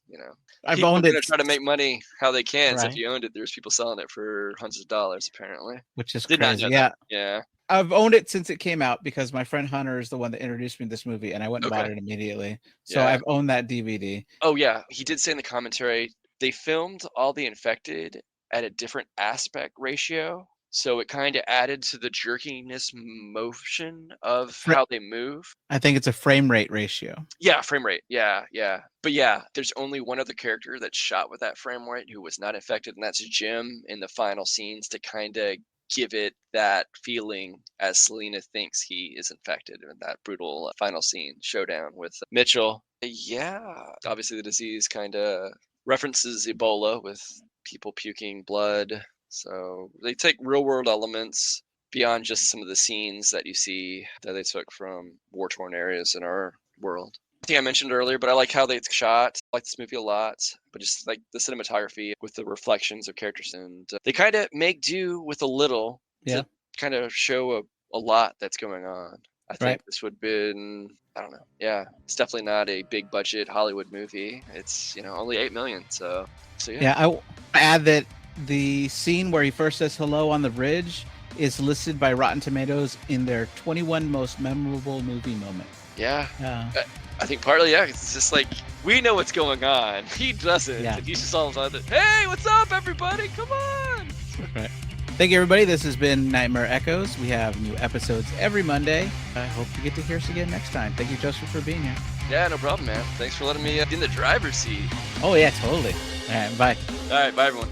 I've people are owned it, going to try to make money how they can. So if right? you owned it, there's people selling it for hundreds of dollars, apparently. Which is Did not crazy. know that. Yeah. Yeah. I've owned it since it came out because my friend Hunter is the one that introduced me to this movie, and I went and bought Okay. it immediately. So Yeah. I've owned that DVD. Oh, yeah. He did say in the commentary they filmed all the infected at a different aspect ratio So it kind of added to the jerkiness motion of Fra- how they move. I think it's a frame rate ratio. Yeah, frame rate. Yeah, yeah. But yeah, there's only one other character that's shot with that frame rate who was not infected, and that's Jim in the final scenes to kind of give it that feeling as Selena thinks he is infected in that brutal final scene showdown with Mitchell. Yeah, obviously the disease kind of references Ebola with people puking blood. So they take real world elements beyond just some of the scenes that you see that they took from war torn areas in our world. I think I mentioned earlier, but I like how they shot. I like this movie a lot, but just like the cinematography with the reflections of characters, and they kind of make do with a little Yeah. to kind of show a lot that's going on. I think Right. this would have been, I don't know. Yeah, it's definitely not a big budget Hollywood movie. It's, only 8 million. So yeah. Yeah, I add that the scene where he first says hello on the bridge is listed by Rotten Tomatoes in their 21 most memorable movie moment. Yeah. Yeah. I think partly, yeah, it's just like we know what's going on. He doesn't. Yeah. And he's just all of a sudden, hey, what's up, everybody? Come on. Right. Thank you, everybody. This has been Nightmare Echoes. We have new episodes every Monday. I hope you get to hear us again next time. Thank you, Joseph, for being here. Yeah, no problem, man. Thanks for letting me in the driver's seat. Oh, yeah, totally. All right, bye. All right, bye, everyone.